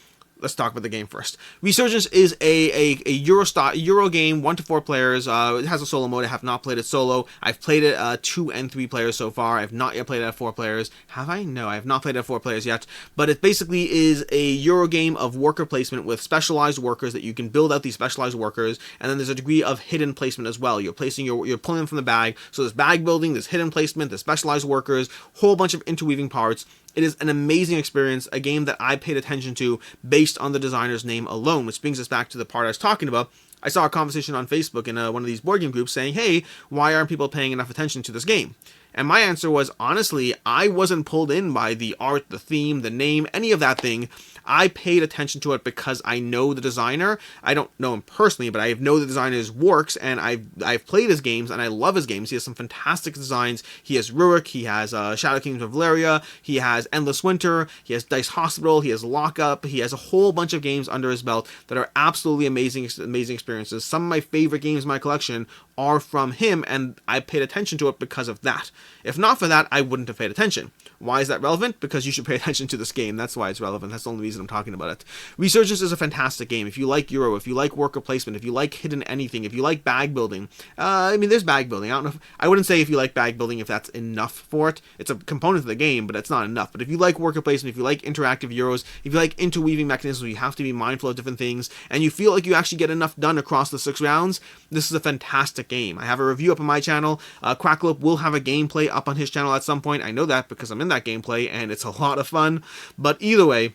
let's talk about the game first. Resurgence is a Euro game, 1 to 4 players. It has a solo mode. I have not played it solo. I've played it 2 and 3 players so far. I've not yet played it at 4 players. Have I? No, I have not played it at 4 players yet. But it basically is a Euro game of worker placement with specialized workers that you can build out these specialized workers, and then there's a degree of hidden placement as well. You're you're pulling them from the bag. So there's bag building, there's hidden placement, there's specialized workers, whole bunch of interweaving parts. It is an amazing experience, a game that I paid attention to based on the designer's name alone, which brings us back to the part I was talking about. I saw a conversation on Facebook in one of these board game groups saying, hey, why aren't people paying enough attention to this game? And my answer was, honestly, I wasn't pulled in by the art, the theme, the name, any of that thing. I paid attention to it because I know the designer. I don't know him personally, but I know the designer's works, and I've played his games, and I love his games. He has some fantastic designs. He has Rurik, he has Shadow Kingdoms of Valeria, he has Endless Winter, he has Dice Hospital, he has Lockup, he has a whole bunch of games under his belt that are absolutely amazing experiences. Some of my favorite games in my collection are from him, and I paid attention to it because of that. If not for that, I wouldn't have paid attention. Why is that relevant? Because you should pay attention to this game. That's why it's relevant. That's the only reason I'm talking about it. Resurgence is a fantastic game. If you like Euro, if you like worker placement, if you like hidden anything, if you like bag building, I mean, there's bag building. I wouldn't say if you like bag building if that's enough for it. It's a component of the game, but it's not enough. But if you like worker placement, if you like interactive Euros, if you like interweaving mechanisms where you have to be mindful of different things, and you feel like you actually get enough done across the 6 rounds, this is a fantastic game. I have a review up on my channel. Cracklope will have a gameplay up on his channel at some point. I know that because I'm in that gameplay, and it's a lot of fun. But either way,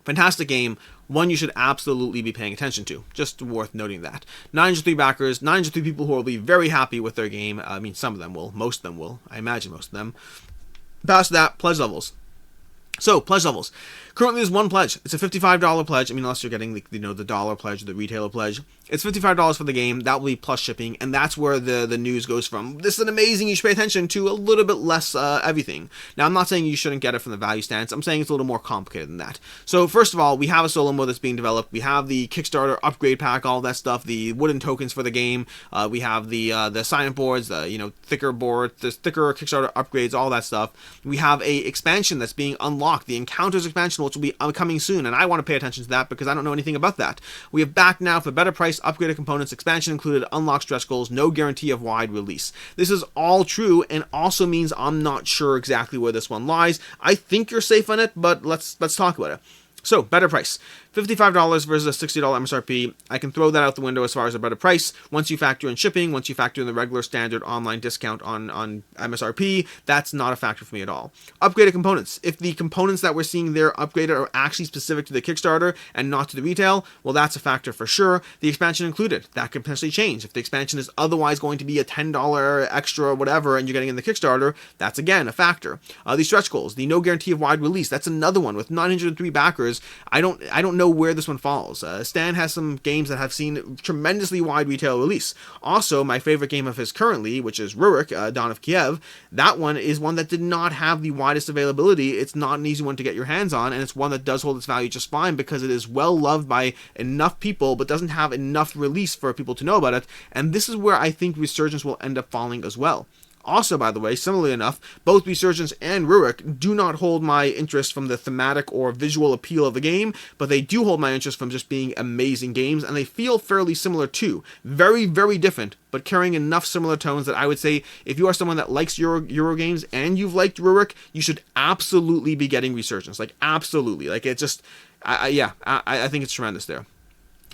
fantastic game, one you should absolutely be paying attention to. Just worth noting that. 903 backers, 903 people who will be very happy with their game. I mean, some of them will, most of them will. I imagine most of them. Past that, pledge levels. So, pledge levels. Currently, there's one pledge. It's a $55 pledge. I mean, unless you're getting the dollar pledge or the retailer pledge. It's $55 for the game. That will be plus shipping, and that's where the news goes from. This is an amazing, you should pay attention to a little bit less everything. Now, I'm not saying you shouldn't get it from the value stance. I'm saying it's a little more complicated than that. So, first of all, we have a solo mode that's being developed. We have the Kickstarter upgrade pack, all that stuff, the wooden tokens for the game. We have the sign-up boards, the thicker board, the thicker Kickstarter upgrades, all that stuff. We have a expansion that's being unlocked, the Encounters expansion, which will be coming soon, and I want to pay attention to that because I don't know anything about that. We have back now for better price, upgraded components, expansion included, unlock stretch goals, no guarantee of wide release. This is all true, and also means I'm not sure exactly where this one lies. I think you're safe on it, but let's talk about it. So, better price. $55 versus a $60 MSRP. I can throw that out the window as far as a better price. Once you factor in shipping, once you factor in the regular standard online discount on MSRP, that's not a factor for me at all. Upgraded components. If the components that we're seeing there upgraded are actually specific to the Kickstarter and not to the retail, well, that's a factor for sure. The expansion included. That could potentially change. If the expansion is otherwise going to be a $10 extra whatever and you're getting in the Kickstarter, that's again a factor. The stretch goals. The no guarantee of wide release. That's another one. With 903 backers, I don't know where this one falls. Stan has some games that have seen tremendously wide retail release. Also, my favorite game of his currently, which is Rurik, Dawn of Kiev, that one is one that did not have the widest availability. It's not an easy one to get your hands on, and it's one that does hold its value just fine because it is well loved by enough people, but doesn't have enough release for people to know about it, and this is where I think Resurgence will end up falling as well. Also, by the way, similarly enough, both Resurgence and Rurik do not hold my interest from the thematic or visual appeal of the game, but they do hold my interest from just being amazing games, and they feel fairly similar too. Very, very different, but carrying enough similar tones that I would say if you are someone that likes Euro games and you've liked Rurik, you should absolutely be getting Resurgence. Like, absolutely. Like, it just, I think it's tremendous there.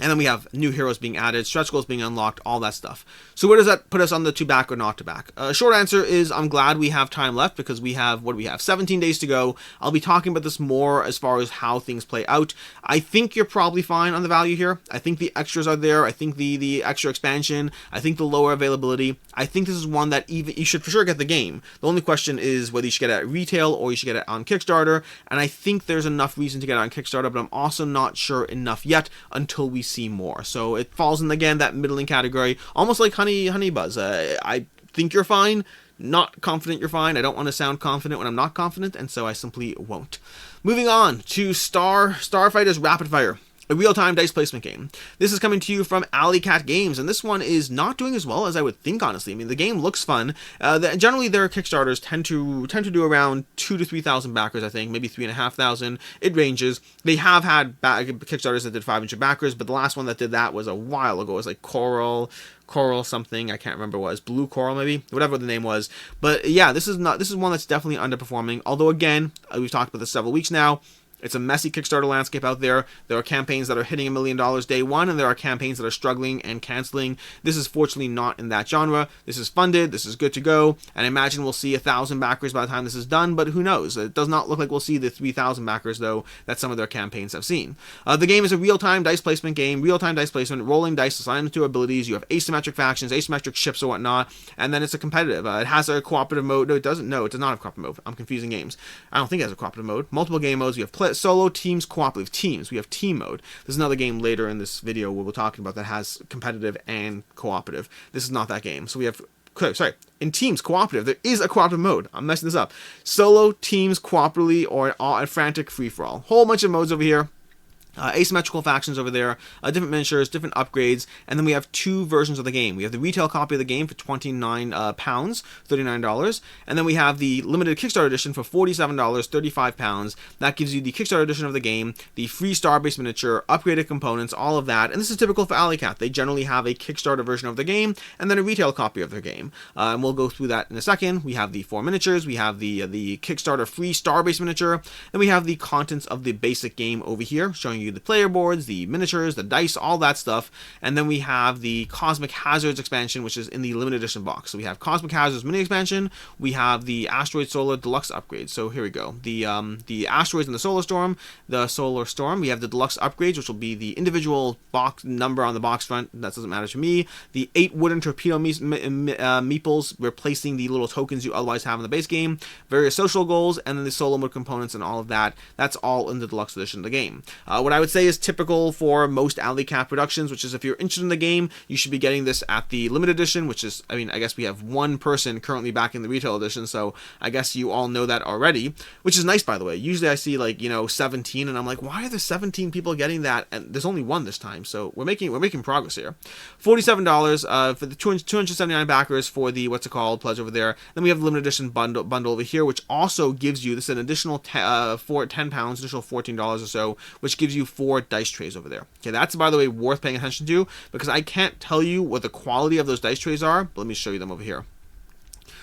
And then we have new heroes being added, stretch goals being unlocked, all that stuff. So where does that put us on the to back or not to back? Short answer is I'm glad we have time left because we have, 17 days to go. I'll be talking about this more as far as how things play out. I think you're probably fine on the value here. I think the extras are there. I think the extra expansion. I think the lower availability. I think this is one that even you should for sure get the game. The only question is whether you should get it at retail or you should get it on Kickstarter. And I think there's enough reason to get it on Kickstarter, but I'm also not sure enough yet until we see more. So it falls in, again, that middling category, almost like Honey Buzz. I think you're fine, not confident you're fine. I don't want to sound confident when I'm not confident, and so I simply won't. Moving on to Starfighters Rapid Fire. a real-time dice placement game. This is coming to you from Alley Cat Games, and this one is not doing as well as I would think, honestly. I mean, the game looks fun. Generally, their Kickstarters tend to do around 2,000 to 3,000 backers, I think, maybe 3,500. It ranges. They have had Kickstarters that did 500 backers, but the last one that did that was a while ago. It was like Coral something, I can't remember what it was, Blue Coral maybe, whatever the name was. But yeah, this is one that's definitely underperforming. Although again, we've talked about this several weeks now. It's a messy Kickstarter landscape out there. There are campaigns that are hitting $1 million day one, and there are campaigns that are struggling and canceling. This is fortunately not in that genre. This is funded. This is good to go. And I imagine we'll see 1,000 backers by the time this is done, but who knows? It does not look like we'll see the 3,000 backers, though, that some of their campaigns have seen. The game is a real-time dice placement game. Real-time dice placement, rolling dice assigned to abilities. You have asymmetric factions, asymmetric ships or whatnot, and then it's a competitive. It has a cooperative mode. No, it doesn't. No, it does not have a cooperative mode. I'm confusing games. I don't think it has a cooperative mode. Multiple game modes. You have solo, teams, cooperative, teams. We have team mode. There's another game later in this video we'll be talking about that has competitive and cooperative. This is not that game. So we have, in teams, cooperative, there is a cooperative mode. I'm messing this up. Solo, teams, cooperatively, or frantic free-for-all. Whole bunch of modes over here. Asymmetrical factions over there, different miniatures, different upgrades, and then we have two versions of the game. We have the retail copy of the game for £29, $39, and then we have the limited Kickstarter edition for $47, £35. That gives you the Kickstarter edition of the game, the free star-based miniature, upgraded components, all of that, and this is typical for Alley Cat. They generally have a Kickstarter version of the game, and then a retail copy of their game, and we'll go through that in a second. We have the 4 miniatures, we have the Kickstarter free star-based miniature, then we have the contents of the basic game over here, showing you the player boards, the miniatures, the dice, all that stuff, and then we have the Cosmic Hazards expansion, which is in the limited edition box. So we have Cosmic Hazards mini expansion, we have the Asteroid Solar Deluxe upgrade. So here we go, the asteroids in the solar storm, we have the deluxe upgrades, which will be the individual box number on the box front. That doesn't matter to me. The 8 wooden torpedo meeples, replacing the little tokens you otherwise have in the base game, various social goals, and then the solo mode components and all of that. That's all in the deluxe edition of the game. What I would say is typical for most Alley Cat productions, which is if you're interested in the game, you should be getting this at the limited edition, which is, I mean, I guess we have one person currently backing the retail edition, so I guess you all know that already, which is nice, by the way. Usually I see 17, and I'm like, why are there 17 people getting that? And there's only one this time, so we're making progress here. $47 for the 279 backers for the pledge over there. Then we have the limited edition bundle over here, which also gives you this an additional £10, additional $14 or so, which gives you 4 dice trays over there. Okay, that's, by the way, worth paying attention to, because I can't tell you what the quality of those dice trays are, but let me show you them over here.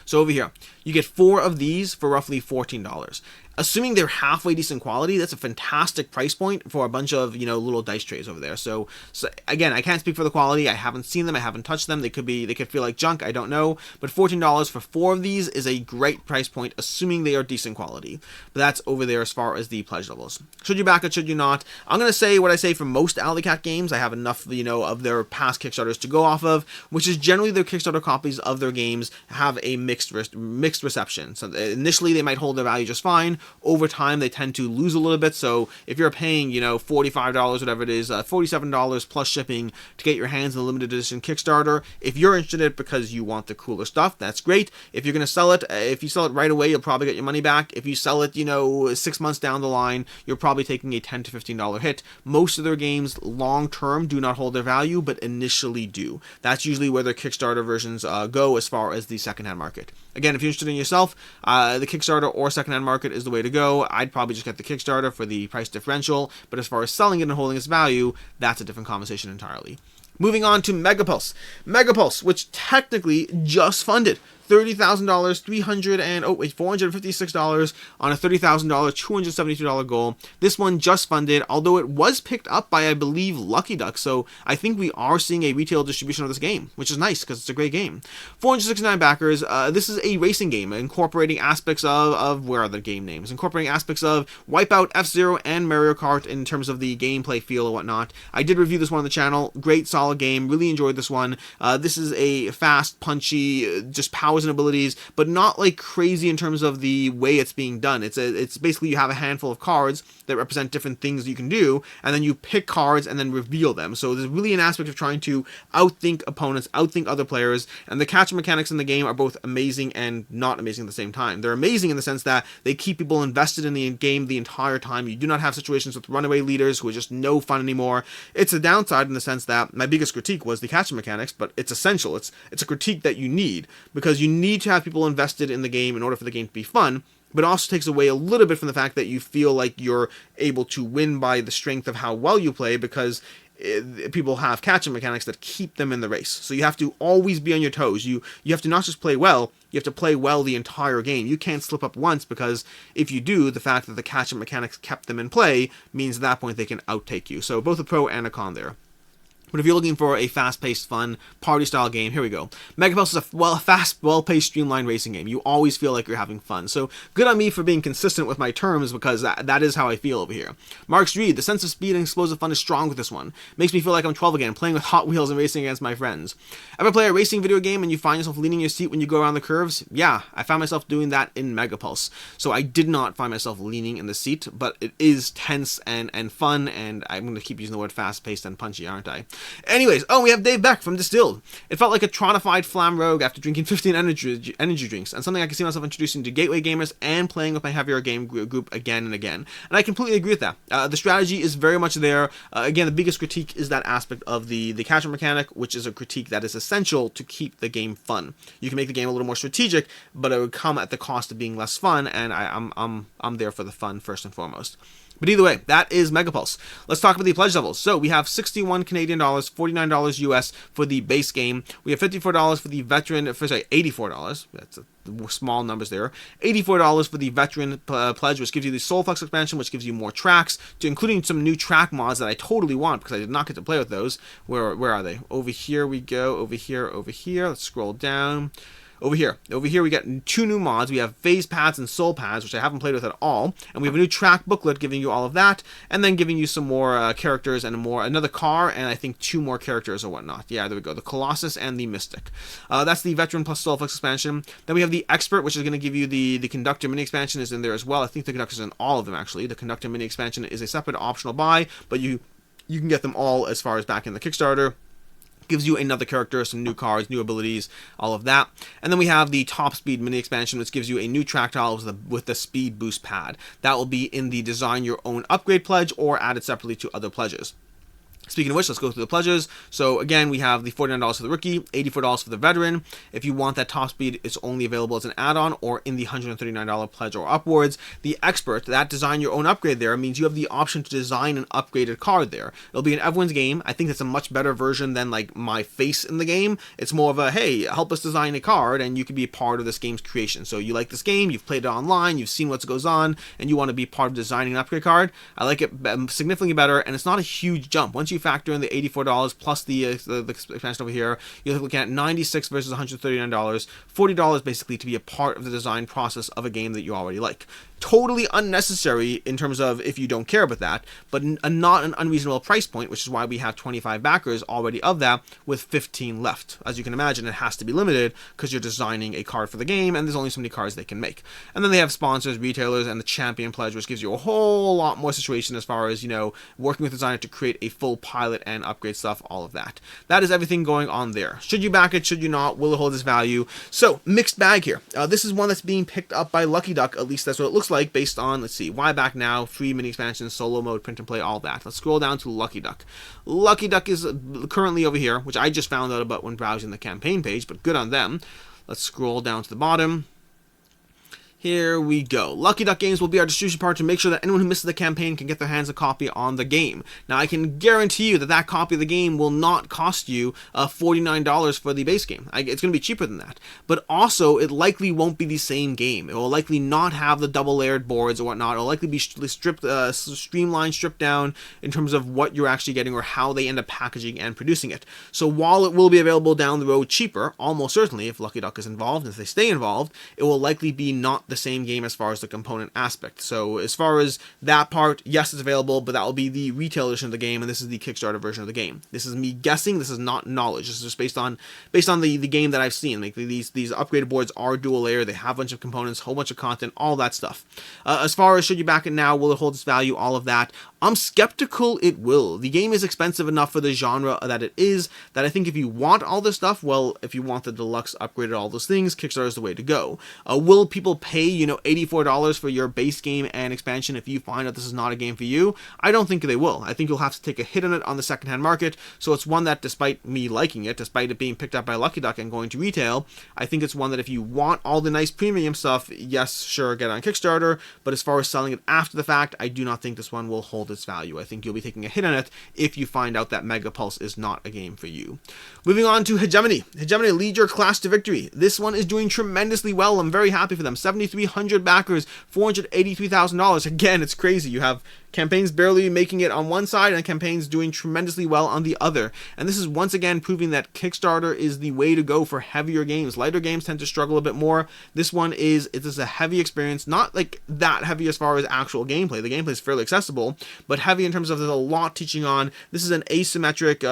So over here, you get 4 of these for roughly $14. Assuming they're halfway decent quality, that's a fantastic price point for a bunch of, little dice trays over there. So again, I can't speak for the quality. I haven't seen them. I haven't touched them. They could feel like junk. I don't know. But $14 for 4 of these is a great price point, assuming they are decent quality. But that's over there as far as the pledge levels. Should you back it? Should you not? I'm going to say what I say for most Alley Cat games. I have enough, of their past Kickstarters to go off of, which is generally their Kickstarter copies of their games have a mixed reception. So initially, they might hold their value just fine. Over time, they tend to lose a little bit. So if you're paying, $45, whatever it is, $47 plus shipping to get your hands on the limited edition Kickstarter, if you're interested in it because you want the cooler stuff, that's great. If you're going to sell it, if you sell it right away, you'll probably get your money back. If you sell it, 6 months down the line, you're probably taking a $10 to $15 hit. Most of their games long term do not hold their value, but initially do. That's usually where their Kickstarter versions go as far as the secondhand market. Again, if you're interested in yourself, the Kickstarter or secondhand market is the way to go. I'd probably just get the Kickstarter for the price differential, but as far as selling it and holding its value, that's a different conversation entirely. Moving on to Megapulse. Megapulse, which technically just funded $30,000, $456 on a $30,000, $272 goal. This one just funded, although it was picked up by, I believe, Lucky Duck, so I think we are seeing a retail distribution of this game, which is nice, because it's a great game. 469 backers. This is a racing game, incorporating aspects of where are the game names? Incorporating aspects of Wipeout, F-Zero, and Mario Kart in terms of the gameplay feel and whatnot. I did review this one on the channel. Great, solid game. Really enjoyed this one. This is a fast, punchy, just power powers and abilities, but not like crazy in terms of the way it's being done. It's basically you have a handful of cards that represent different things you can do, and then you pick cards and then reveal them. So there's really an aspect of trying to outthink opponents, outthink other players, and the catcher mechanics in the game are both amazing and not amazing at the same time. They're amazing in the sense that they keep people invested in the game the entire time. You do not have situations with runaway leaders who are just no fun anymore. It's a downside in the sense that my biggest critique was the catcher mechanics, but it's essential. It's a critique that you need, because you need to have people invested in the game in order for the game to be fun, but it also takes away a little bit from the fact that you feel like you're able to win by the strength of how well you play, because people have catcher mechanics that keep them in the race. So you have to always be on your toes. You have to not just play well, you have to play well the entire game. You can't slip up once, because if you do, the fact that the catcher mechanics kept them in play means at that point they can outtake you. So both a pro and a con there. But if you're looking for a fast-paced, fun, party-style game, here we go. Megapulse is a fast, well-paced, streamlined racing game. You always feel like you're having fun. So good on me for being consistent with my terms, because that is how I feel over here. Marks Reed, the sense of speed and explosive fun is strong with this one. Makes me feel like I'm 12 again, playing with Hot Wheels and racing against my friends. Ever play a racing video game and you find yourself leaning your seat when you go around the curves? Yeah, I found myself doing that in Megapulse. So I did not find myself leaning in the seat, but it is tense and fun, and I'm going to keep using the word fast-paced and punchy, aren't I? Anyways, we have Dave Beck from Distilled. It felt like a tronified Flam Rogue after drinking 15 energy drinks, and something I can see myself introducing to gateway gamers and playing with my heavier game group again and again. And I completely agree with that. The strategy is very much there. Again, the biggest critique is that aspect of the catcher mechanic, which is a critique that is essential to keep the game fun. You can make the game a little more strategic, but it would come at the cost of being less fun, and I'm there for the fun first and foremost. But either way, that is Megapulse. Let's talk about the pledge levels. So we have 61 Canadian dollars, $49 US for the base game. We have $54 for the veteran, $84. That's small numbers there. $84 for the veteran pledge, which gives you the Soulflex expansion, which gives you more tracks, including some new track mods that I totally want, because I did not get to play with those. Where are they? Over here we go. Over here. Let's scroll down. Over here we got 2 new mods. We have phase pads and soul pads, which I haven't played with at all, and we have a new track booklet giving you all of that, and then giving you some more characters and another car, and I think 2 more characters or whatnot. Yeah, there we go, the Colossus and the Mystic. That's the veteran plus Soulflex expansion. Then we have the Expert, which is going to give you the Conductor mini expansion is in there as well. I think the Conductor's in all of them, actually. The Conductor mini expansion is a separate optional buy, but you can get them all as far as back in the Kickstarter. Gives you another character, some new cards, new abilities, all of that. And then we have the Top Speed mini expansion, which gives you a new track tile with the Speed Boost pad. That will be in the Design Your Own Upgrade pledge, or added separately to other pledges. Speaking of which, let's go through the pledges. So again, we have the $49 for the rookie, $84 for the veteran. If you want that top speed, it's only available as an add-on or in the $139 pledge or upwards. The Expert, that design your own upgrade there, means you have the option to design an upgraded card there. It'll be in everyone's game. I think that's a much better version than like my face in the game. It's more of a, hey, help us design a card, and you can be part of this game's creation. So you like this game, you've played it online, you've seen what goes on, and you want to be part of designing an upgrade card. I like it significantly better, and it's not a huge jump. Once you factor in the $84 plus the expansion over here, you're looking at $96 versus $139, $40 basically to be a part of the design process of a game that you already like. Totally unnecessary in terms of if you don't care about that, but not an unreasonable price point, which is why we have 25 backers already of that, with 15 left. As you can imagine, it has to be limited because you're designing a card for the game, and there's only so many cards they can make. And then they have sponsors, retailers, and the Champion Pledge, which gives you a whole lot more situation as far as, working with the designer to create a full pilot and upgrade stuff, all of that. That is everything going on there. Should you back it? Should you not? Will it hold its value? So, mixed bag here. This is one that's being picked up by Lucky Duck, at least that's what it looks like, based on, let's see, why back now, free mini expansions, solo mode, print and play, all that. Let's scroll down to Lucky Duck. Lucky Duck is currently over here, which I just found out about when browsing the campaign page, but good on them. Let's scroll down to the bottom. Here we go. Lucky Duck Games will be our distribution partner to make sure that anyone who misses the campaign can get their hands a copy on the game. Now, I can guarantee you that copy of the game will not cost you $49 for the base game. It's going to be cheaper than that. But also, it likely won't be the same game. It will likely not have the double-layered boards or whatnot. It will likely be streamlined, stripped down in terms of what you're actually getting or how they end up packaging and producing it. So while it will be available down the road cheaper, almost certainly, if Lucky Duck is involved, and if they stay involved, it will likely be not the same game as far as the component aspect. So as far as that part, yes, it's available, but that will be the retail edition of the game, and this is the Kickstarter version of the game. This is me guessing. This is not knowledge. This is just based on the game that I've seen. Like these upgraded boards are dual layer. They have a bunch of components, whole bunch of content, all that stuff. As far as should you back it now, will it hold its value, all of that, I'm skeptical it will. The game is expensive enough for the genre that it is, that I think if you want all this stuff, well, if you want the deluxe upgraded all those things, Kickstarter is the way to go. Will people pay, $84 for your base game and expansion if you find out this is not a game for you? I don't think they will. I think you'll have to take a hit on it on the secondhand market, so it's one that, despite me liking it, despite it being picked up by Lucky Duck and going to retail, I think it's one that if you want all the nice premium stuff, yes, sure, get on Kickstarter, but as far as selling it after the fact, I do not think this one will hold its value. I think you'll be taking a hit on it if you find out that Megapulse is not a game for you. Moving on to Hegemony. Hegemony, lead your class to victory. This one is doing tremendously well. I'm very happy for them. 7,300 backers, $483,000. Again, it's crazy. You have campaigns barely making it on one side and campaigns doing tremendously well on the other. And this is once again proving that Kickstarter is the way to go for heavier games. Lighter games tend to struggle a bit more. This one is a heavy experience, not like that heavy as far as actual gameplay. The gameplay is fairly accessible, but heavy in terms of there's a lot teaching on. This is an asymmetric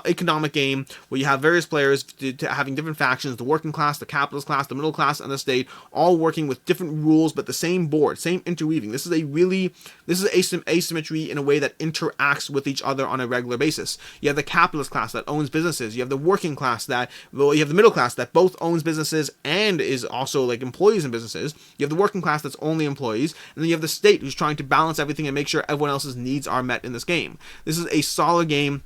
economic game where you have various players having different factions, the working class, the capitalist class, the middle class, and the state, all working with different rules, but the same board, same interweaving. This is asymmetry in a way that interacts with each other on a regular basis. You have the capitalist class that owns businesses. You have the working class you have the middle class that both owns businesses and is also like employees in businesses. You have the working class that's only employees, and then you have the state who's trying to balance everything and make sure everyone else's needs are met in this game. This is a solid game.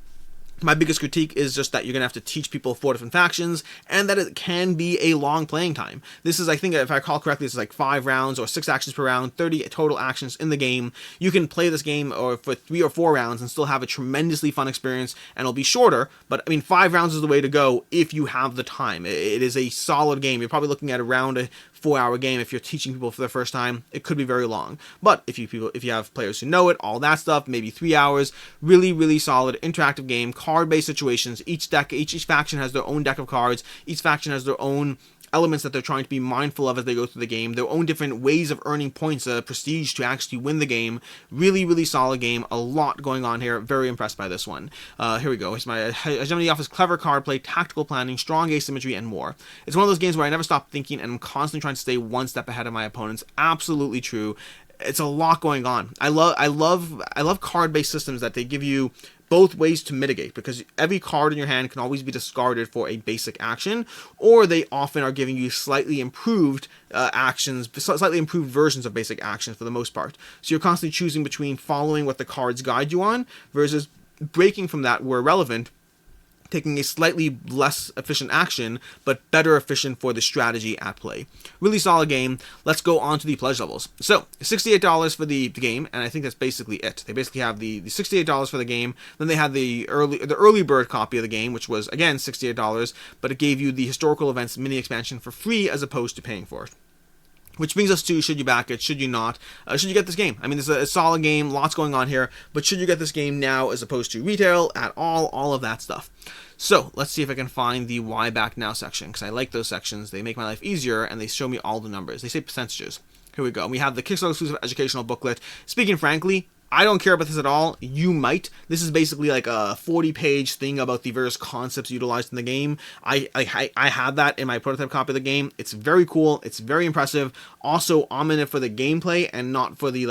My biggest critique is just that you're going to have to teach people 4 different factions, and that it can be a long playing time. This is, I think, if I recall correctly, this is like 5 rounds or 6 actions per round, 30 total actions in the game. You can play this game for 3 or 4 rounds and still have a tremendously fun experience, and it'll be shorter, but I mean, 5 rounds is the way to go if you have the time. It is a solid game. You're probably looking at around a 4-hour game. If you're teaching people for the first time, it could be very long. But if you have players who know it, all that stuff, maybe 3 hours, really, really solid interactive game, card-based situations. Each faction has their own deck of cards. Each faction has their own elements that they're trying to be mindful of as they go through the game, their own different ways of earning points, prestige to actually win the game. Really, really solid game. A lot going on here. Very impressed by this one. Here we go. It's my Hegemony offers clever card play, tactical planning, strong asymmetry, and more. It's one of those games where I never stop thinking and I'm constantly trying to stay one step ahead of my opponents. Absolutely true. It's a lot going on. I love card-based systems that they give you both ways to mitigate, because every card in your hand can always be discarded for a basic action, or they often are giving you slightly improved actions, slightly improved versions of basic actions for the most part. So you're constantly choosing between following what the cards guide you on versus breaking from that where relevant, taking a slightly less efficient action, but better efficient for the strategy at play. Really solid game. Let's go on to the pledge levels. So, $68 for the game, and I think that's basically it. They basically have the $68 for the game, then they had the early bird copy of the game, which was, again, $68, but it gave you the historical events mini expansion for free as opposed to paying for it. Which brings us to, should you back it, should you not? Should you get this game? I mean, this is a solid game, lots going on here, but should you get this game now as opposed to retail at all of that stuff? So, let's see if I can find the why back now section, because I like those sections. They make my life easier, and they show me all the numbers. They say percentages. Here we go. We have the Kickstarter exclusive educational booklet. Speaking frankly, I don't care about this at all. You might. This is basically like a 40-page thing about the various concepts utilized in the game. I had that in my prototype copy of the game. It's very cool. It's very impressive. Also, I'm in it for the gameplay and not for the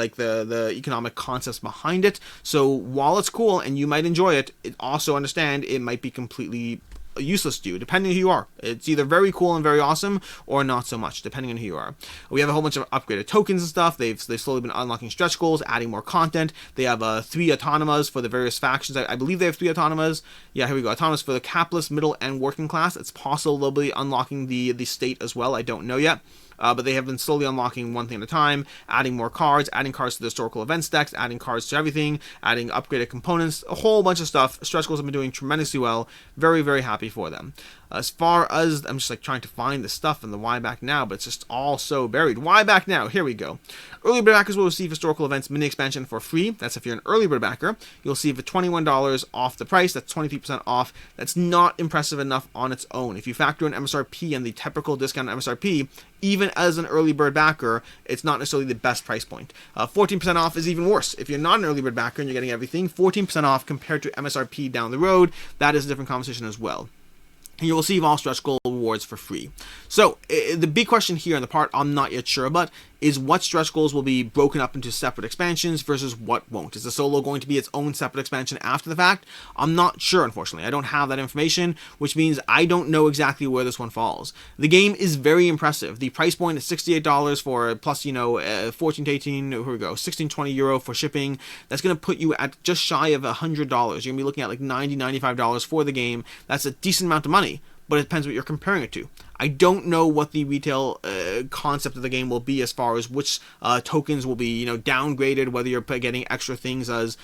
economic concepts behind it. So while it's cool and you might enjoy it, also understand it might be completely useless to you, depending on who you are. It's either very cool and very awesome, or not so much, depending on who you are. We have a whole bunch of upgraded tokens and stuff. They've slowly been unlocking stretch goals, adding more content. They have 3 autonomas for the various factions. I believe they have 3 autonomas. Yeah, here we go. Autonomas for the capitalist, middle, and working class. It's possible they'll be unlocking the state as well. I don't know yet. But they have been slowly unlocking one thing at a time, adding more cards, adding cards to the historical events decks, adding cards to everything, adding upgraded components, a whole bunch of stuff. Stretch goals have been doing tremendously well. Very, very happy for them. As far as, I'm just like trying to find the stuff in the why back now, but it's just all so buried. Why back now? Here we go. Early bird backers will receive historical events mini expansion for free. That's if you're an early bird backer. You'll receive $21 off the price. That's 23% off. That's not impressive enough on its own. If you factor in MSRP and the typical discount MSRP, even as an early bird backer, it's not necessarily the best price point. 14% off is even worse. If you're not an early bird backer and you're getting everything, 14% off compared to MSRP down the road, that is a different conversation as well. And you will receive all stretch goal rewards for free. So the big question here, and the part I'm not yet sure about, is what stretch goals will be broken up into separate expansions versus what won't. Is the solo going to be its own separate expansion after the fact? I'm not sure, unfortunately. I don't have that information, which means I don't know exactly where this one falls. The game is very impressive. The price point is $68 for plus, 14 to 18, here we go, 16-20 euro for shipping. That's going to put you at just shy of $100. You're going to be looking at like $90, $95 for the game. That's a decent amount of money, but it depends what you're comparing it to. I don't know what the retail concept of the game will be as far as which tokens will be, downgraded, whether you're getting extra things as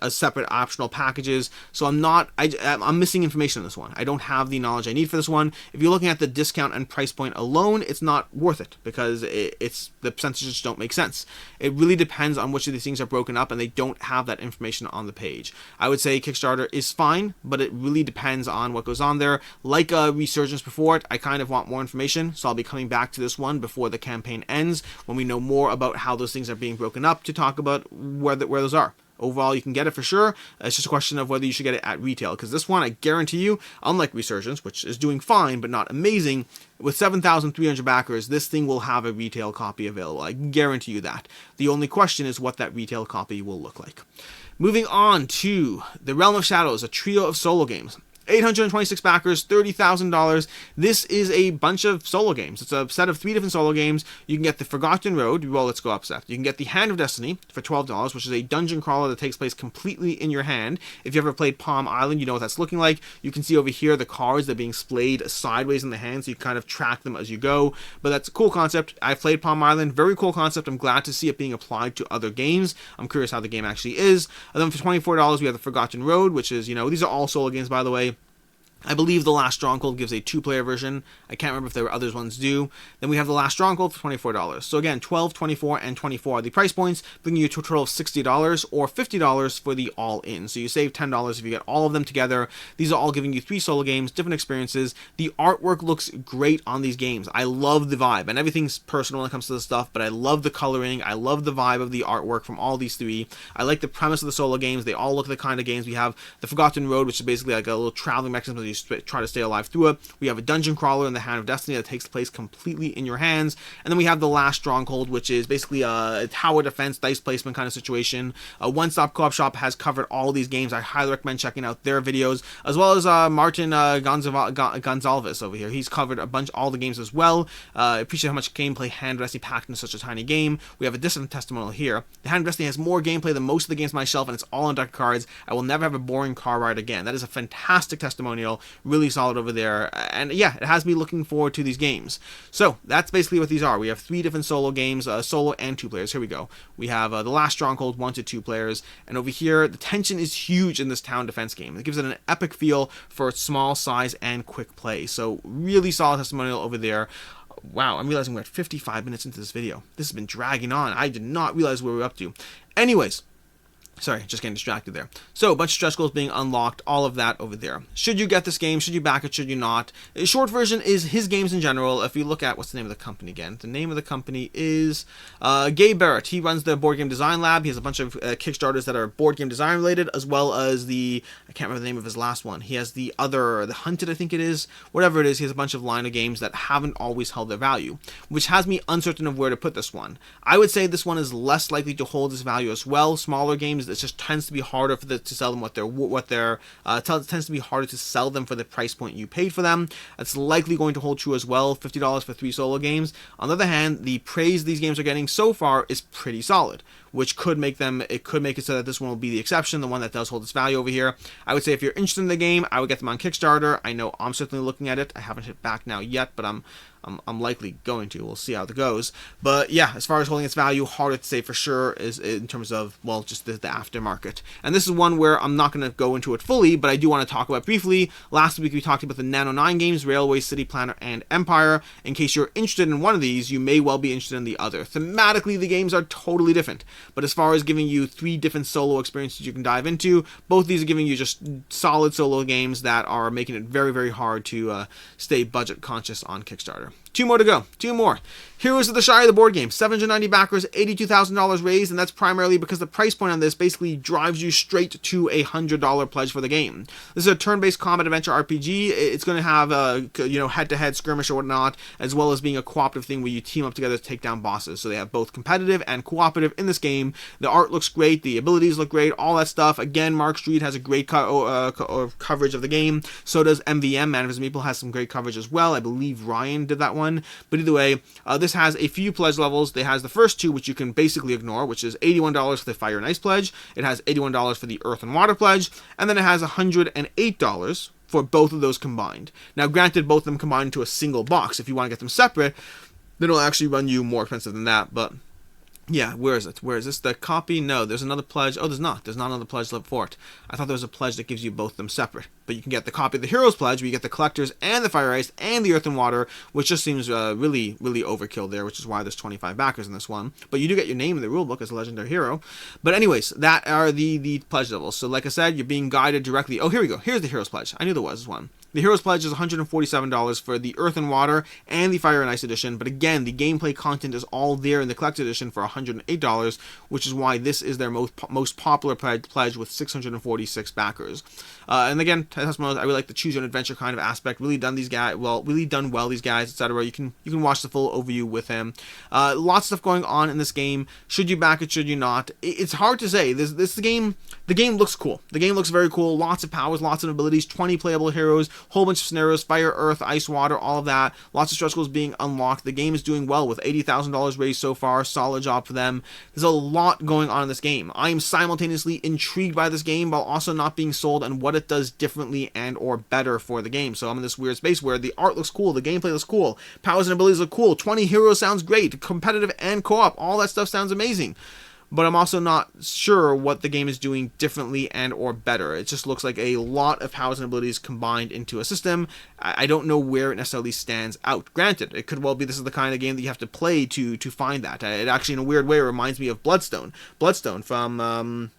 separate optional packages. So I'm missing information on this one. I don't have the knowledge I need for this one. If you're looking at the discount and price point alone, it's not worth it because it's the percentages don't make sense. It really depends on which of these things are broken up, and they don't have that information on the page. I would say Kickstarter is fine, but it really depends on what goes on there. Like Resurgence before, I kind of want more information, so I'll be coming back to this one before the campaign ends when we know more about how those things are being broken up to talk about where those are. Overall, you can get it for sure. It's just a question of whether you should get it at retail, because this one, I guarantee you, unlike Resurgence, which is doing fine but not amazing, with 7,300 backers, this thing will have a retail copy available. I guarantee you that. The only question is what that retail copy will look like. Moving on to The Realm of Shadows, a trio of solo games. 826 backers, $30,000. This is a bunch of solo games. It's a set of 3 different solo games. You can get the Forgotten Road. Well, let's go up set. You can get the Hand of Destiny for $12, which is a dungeon crawler that takes place completely in your hand. If you ever played Palm Island, you know what that's looking like. You can see over here the cards that are being splayed sideways in the hand, so you kind of track them as you go. But that's a cool concept. I've played Palm Island. Very cool concept. I'm glad to see it being applied to other games. I'm curious how the game actually is. And then for $24, we have the Forgotten Road, which is, these are all solo games, by the way. I believe The Last Stronghold gives a 2-player version. I can't remember if there were others ones do. Then we have The Last Stronghold for $24. So again, $12, $24, and $24 are the price points, bringing you to a total of $60 or $50 for the all-in. So you save $10 if you get all of them together. These are all giving you 3 solo games, different experiences. The artwork looks great on these games. I love the vibe, and everything's personal when it comes to this stuff, but I love the coloring. I love the vibe of the artwork from all these 3. I like the premise of the solo games. They all look the kind of games. We have the Forgotten Road, which is basically like a little traveling mechanism you try to stay alive through it. We have a dungeon crawler in the Hand of Destiny that takes place completely in your hands. And then we have the Last Stronghold, which is basically a tower defense, dice placement kind of situation. A one-stop co-op shop has covered all these games. I highly recommend checking out their videos, as well as Martin Gonzalez over here. He's covered all the games as well. I appreciate how much gameplay Hand of Destiny packed in such a tiny game. We have a different testimonial here. The Hand of Destiny has more gameplay than most of the games on my shelf, and it's all on deck cards. I will never have a boring car ride again. That is a fantastic testimonial. Really solid over there, and yeah, it has me looking forward to these games. So that's basically what these are. We have 3 different solo games, solo and 2 players. Here we go. We have The Last Stronghold, 1 to 2 players, and over here the tension is huge in this town defense game. It gives it an epic feel for its small size and quick play. So really solid testimonial over there. Wow, I'm realizing we're at 55 minutes into this video. This has been dragging on. I did not realize where we were up to. Anyways, sorry, just getting distracted there. So, a bunch of stretch goals being unlocked, all of that over there. Should you get this game? Should you back it? Should you not? The short version is his games in general. If you look at, what's the name of the company again? The name of the company is Gabe Barrett. He runs the Board Game Design Lab. He has a bunch of Kickstarters that are board game design related, as well as I can't remember the name of his last one. He has the Hunted, I think it is. Whatever it is, he has a bunch of line of games that haven't always held their value, which has me uncertain of where to put this one. I would say this one is less likely to hold its value as well. Smaller games, it just tends to be harder to sell them tends to be harder to sell them for the price point you paid for them. That's likely going to hold true as well. $50 for 3 solo games. On the other hand, the praise these games are getting so far is pretty solid, which could make it so that this one will be the exception, the one that does hold its value over here. I would say if you're interested in the game, I would get them on Kickstarter. I know I'm certainly looking at it. I haven't hit back now yet, but I'm likely going to. We'll see how it goes. But yeah, as far as holding its value, harder to say for sure is in terms of, well, just the aftermarket. And this is one where I'm not going to go into it fully, but I do want to talk about briefly. Last week we talked about the Nano 9 games, Railway, City Planner, and Empire. In case you're interested in one of these, you may well be interested in the other. Thematically, the games are totally different. But as far as giving you 3 different solo experiences you can dive into, both these are giving you just solid solo games that are making it very, very hard to stay budget conscious on Kickstarter. 2 more to go. 2 more. Heroes of the Shire, the board game. 790 backers, $82,000 raised, and that's primarily because the price point on this basically drives you straight to a $100 pledge for the game. This is a turn-based combat adventure RPG. It's going to have head-to-head skirmish or whatnot, as well as being a cooperative thing where you team up together to take down bosses. So they have both competitive and cooperative in this game. The art looks great, the abilities look great, all that stuff. Again, Mark Street has a great coverage of the game. So does MVM, Manifest Meeple has some great coverage as well. I believe Ryan did that one. But either way, this has a few pledge levels. It has the first 2, which you can basically ignore, which is $81 for the Fire and Ice pledge. It has $81 for the Earth and Water pledge. And then it has $108 for both of those combined. Now, granted, both of them combined into a single box. If you want to get them separate, then it'll actually run you more expensive than that. But yeah, where is it? Where is this? The copy? No, there's another pledge. Oh, there's not. There's not another pledge left for it. I thought there was a pledge that gives you both of them separate. But you can get the copy of the Heroes pledge, where you get the Collectors and the Fire Ice and the Earth and Water, which just seems really, really overkill there, which is why there's 25 backers in this one. But you do get your name in the rulebook as a legendary hero. But anyways, that are the pledge levels. So like I said, you're being guided directly. Oh, here we go. Here's the Heroes pledge. I knew there was one. The Heroes Pledge is $147 for the Earth and Water and the Fire and Ice edition, but again, the gameplay content is all there in the Collector edition for $108, which is why this is their most popular pledge with 646 backers. And again, I really like the choose your own adventure kind of aspect. Really done these guys well. These guys, etc. You can watch the full overview with him. Lots of stuff going on in this game. Should you back it? Should you not? It's hard to say. The game looks cool. The game looks very cool. Lots of powers, lots of abilities, 20 playable heroes. Whole bunch of scenarios, fire, earth, ice, water, all of that. Lots of stretch goals being unlocked. The game is doing well with $80,000 raised so far. Solid job for them. There's a lot going on in this game. I am simultaneously intrigued by this game while also not being sold on what it does differently and or better for the game. So I'm in this weird space where the art looks cool, the gameplay looks cool, powers and abilities look cool, 20 heroes sounds great, competitive and co-op, all that stuff sounds amazing. But I'm also not sure what the game is doing differently and or better. It just looks like a lot of powers and abilities combined into a system. I don't know where it necessarily stands out. Granted, it could well be this is the kind of game that you have to play to find that. It actually, in a weird way, reminds me of Bloodstone. Bloodstone from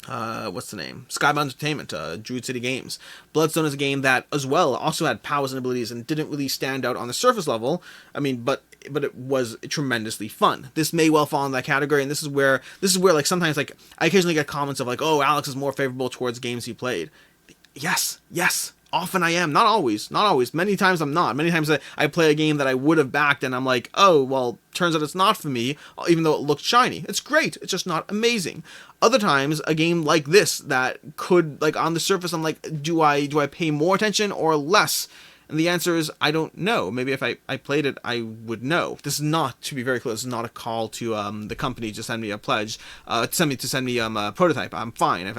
what's the name? Skybound Entertainment, Druid City Games. Bloodstone is a game that, as well, also had powers and abilities and didn't really stand out on the surface level. I mean, but it was tremendously fun. This may well fall in that category, and this is where like sometimes like I occasionally get comments of like, oh, Alex is more favorable towards games he played. Yes. Often I am. Not always. Many times I'm not. Many times I play a game that I would have backed and I'm like, oh, well, turns out it's not for me, even though it looked shiny. It's great. It's just not amazing. Other times, a game like this that could, like, on the surface, I'm like, do I pay more attention or less? And the answer is, I don't know. Maybe if I played it, I would know. This is not, to be very clear, this is not a call to the company to send me a pledge, to send me a prototype. I'm fine. If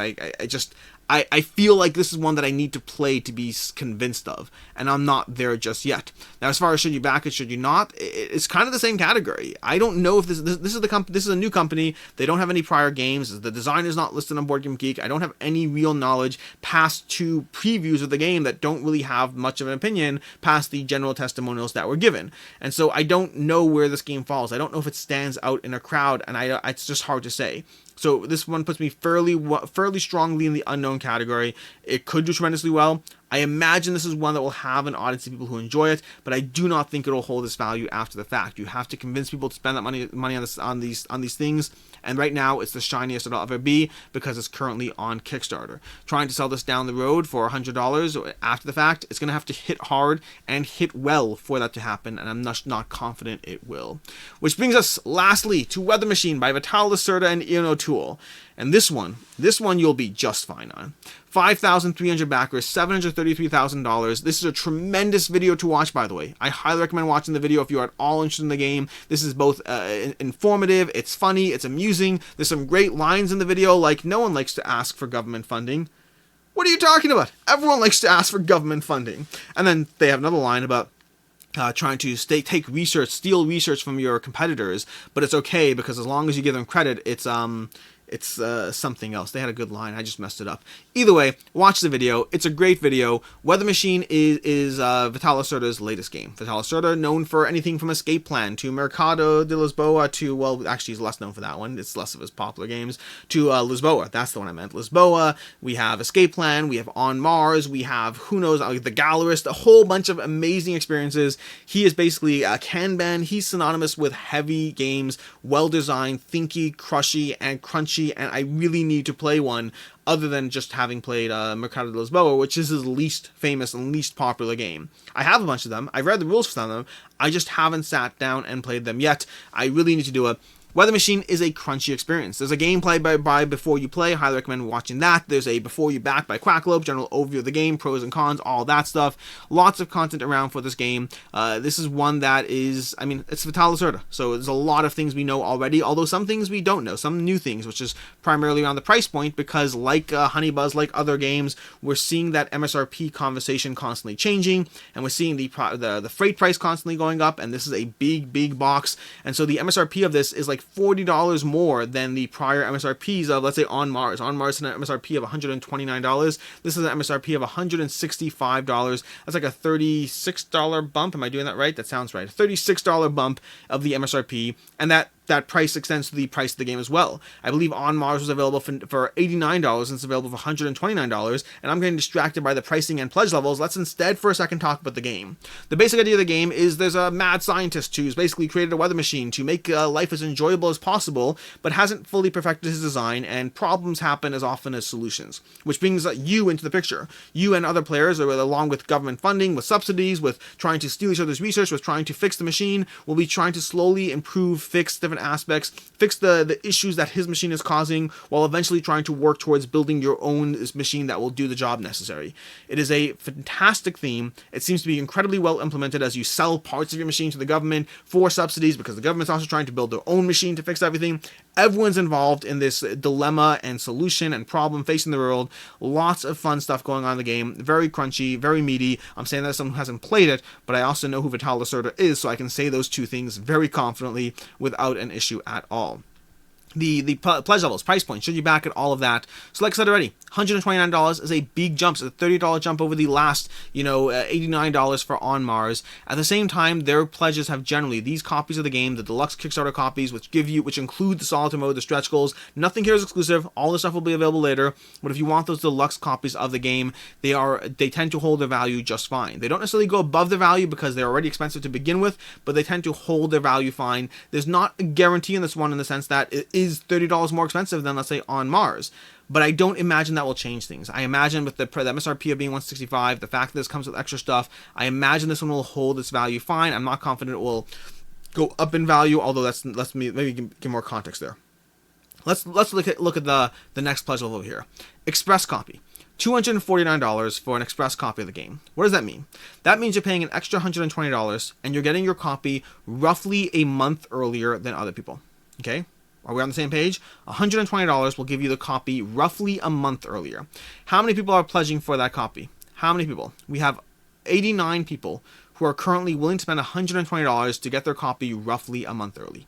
I feel like this is one that I need to play to be convinced of, and I'm not there just yet. Now, as far as should you back it, should you not, it's kind of the same category. I don't know if this is the company. This is a new company. They don't have any prior games. The design is not listed on Board Game Geek. I don't have any real knowledge past 2 previews of the game that don't really have much of an opinion past the general testimonials that were given. And so I don't know where this game falls. I don't know if it stands out in a crowd, and it's just hard to say. So this one puts me fairly strongly in the unknown category. It could do tremendously well. I imagine this is one that will have an audience of people who enjoy it, but I do not think it'll hold its value after the fact. You have to convince people to spend that money on these things, and right now it's the shiniest it'll ever be because it's currently on Kickstarter. Trying to sell this down the road for $100 after the fact, it's going to have to hit hard and hit well for that to happen, and I'm not confident it will. Which brings us lastly to Weather Machine by Vital Lacerda and Ian O'Toole. And this one you'll be just fine on. 5,300 backers, $733,000. This is a tremendous video to watch, by the way. I highly recommend watching the video if you're at all interested in the game. This is both informative, it's funny, it's amusing. There's some great lines in the video, like, no one likes to ask for government funding. What are you talking about? Everyone likes to ask for government funding. And then they have another line about trying to steal research from your competitors, but it's okay because as long as you give them credit, It's something else. They had a good line. I just messed it up. Either way, watch the video. It's a great video. Weather Machine is Vital Lacerda's latest game. Vital Lacerda, known for anything from Escape Plan to Mercado de Lisboa to, well, actually he's less known for that one. It's less of his popular games. To Lisboa. That's the one I meant. Lisboa. We have Escape Plan. We have On Mars. We have, who knows, The Gallerist. A whole bunch of amazing experiences. He is basically a Kanban. He's synonymous with heavy games, well-designed, thinky, crushy, and crunchy, and I really need to play one other than just having played Mercado de Lisboa, which is his least famous and least popular game. I have a bunch of them. I've read the rules for some of them. I just haven't sat down and played them yet. I really need to do it. Weather Machine is a crunchy experience. There's a gameplay by Before You Play. Highly recommend watching that. There's a Before You Back by Quacklope, general overview of the game, pros and cons, all that stuff. Lots of content around for this game. This is one that is, I mean, it's Vital Lacerda, so there's a lot of things we know already, although some things we don't know, some new things, which is primarily around the price point, because like Honey Buzz, like other games, we're seeing that MSRP conversation constantly changing, and we're seeing the freight price constantly going up, and this is a big box, and so the MSRP of this is like $40 more than the prior MSRPs of, let's say, On Mars. On Mars had an MSRP of $129. This is an MSRP of $165. That's like a $36 bump. Am I doing that right? That sounds right. A $36 bump of the MSRP, and that price extends to the price of the game as well. I believe On Mars was available for $89 and it's available for $129, and I'm getting distracted by the pricing and pledge levels. Let's instead for a second talk about the game. The basic idea of the game is there's a mad scientist who's basically created a weather machine to make life as enjoyable as possible, but hasn't fully perfected his design, and problems happen as often as solutions, which brings you into the picture. You and other players, along with government funding, with subsidies, with trying to steal each other's research, with trying to fix the machine, will be trying to slowly improve, fix different aspects, fix the issues that his machine is causing, while eventually trying to work towards building your own machine that will do the job necessary. It is a fantastic theme. It seems to be incredibly well implemented as you sell parts of your machine to the government for subsidies, because the government's also trying to build their own machine to fix everything. Everyone's involved in this dilemma and solution and problem facing the world. Lots of fun stuff going on in the game. Very crunchy, very meaty. I'm saying that as someone who hasn't played it, but I also know who Vital Lacerda is, so I can say those two things very confidently without an issue at all. The pledge levels, price point, should you back at all of that? So like I said already, $129 is a big jump. It's a $30 jump over the last, $89 for On Mars. At the same time, their pledges have generally, these copies of the game, the deluxe Kickstarter copies, which include the solitaire mode, the stretch goals. Nothing here is exclusive. All the stuff will be available later. But if you want those deluxe copies of the game, they tend to hold their value just fine. They don't necessarily go above the value because they're already expensive to begin with, but they tend to hold their value fine. There's not a guarantee in this one in the sense that it is $30 more expensive than, let's say, On Mars. But I don't imagine that will change things. I imagine with the MSRP of being $165, the fact that this comes with extra stuff, I imagine this one will hold its value fine. I'm not confident it will go up in value, although let's maybe give more context there. Let's look at the next pledge level here. Express copy. $249 for an express copy of the game. What does that mean? That means you're paying an extra $120 and you're getting your copy roughly a month earlier than other people. Okay? Are we on the same page? $120 will give you the copy roughly a month earlier. How many people are pledging for that copy? How many people? We have 89 people who are currently willing to spend $120 to get their copy roughly a month early.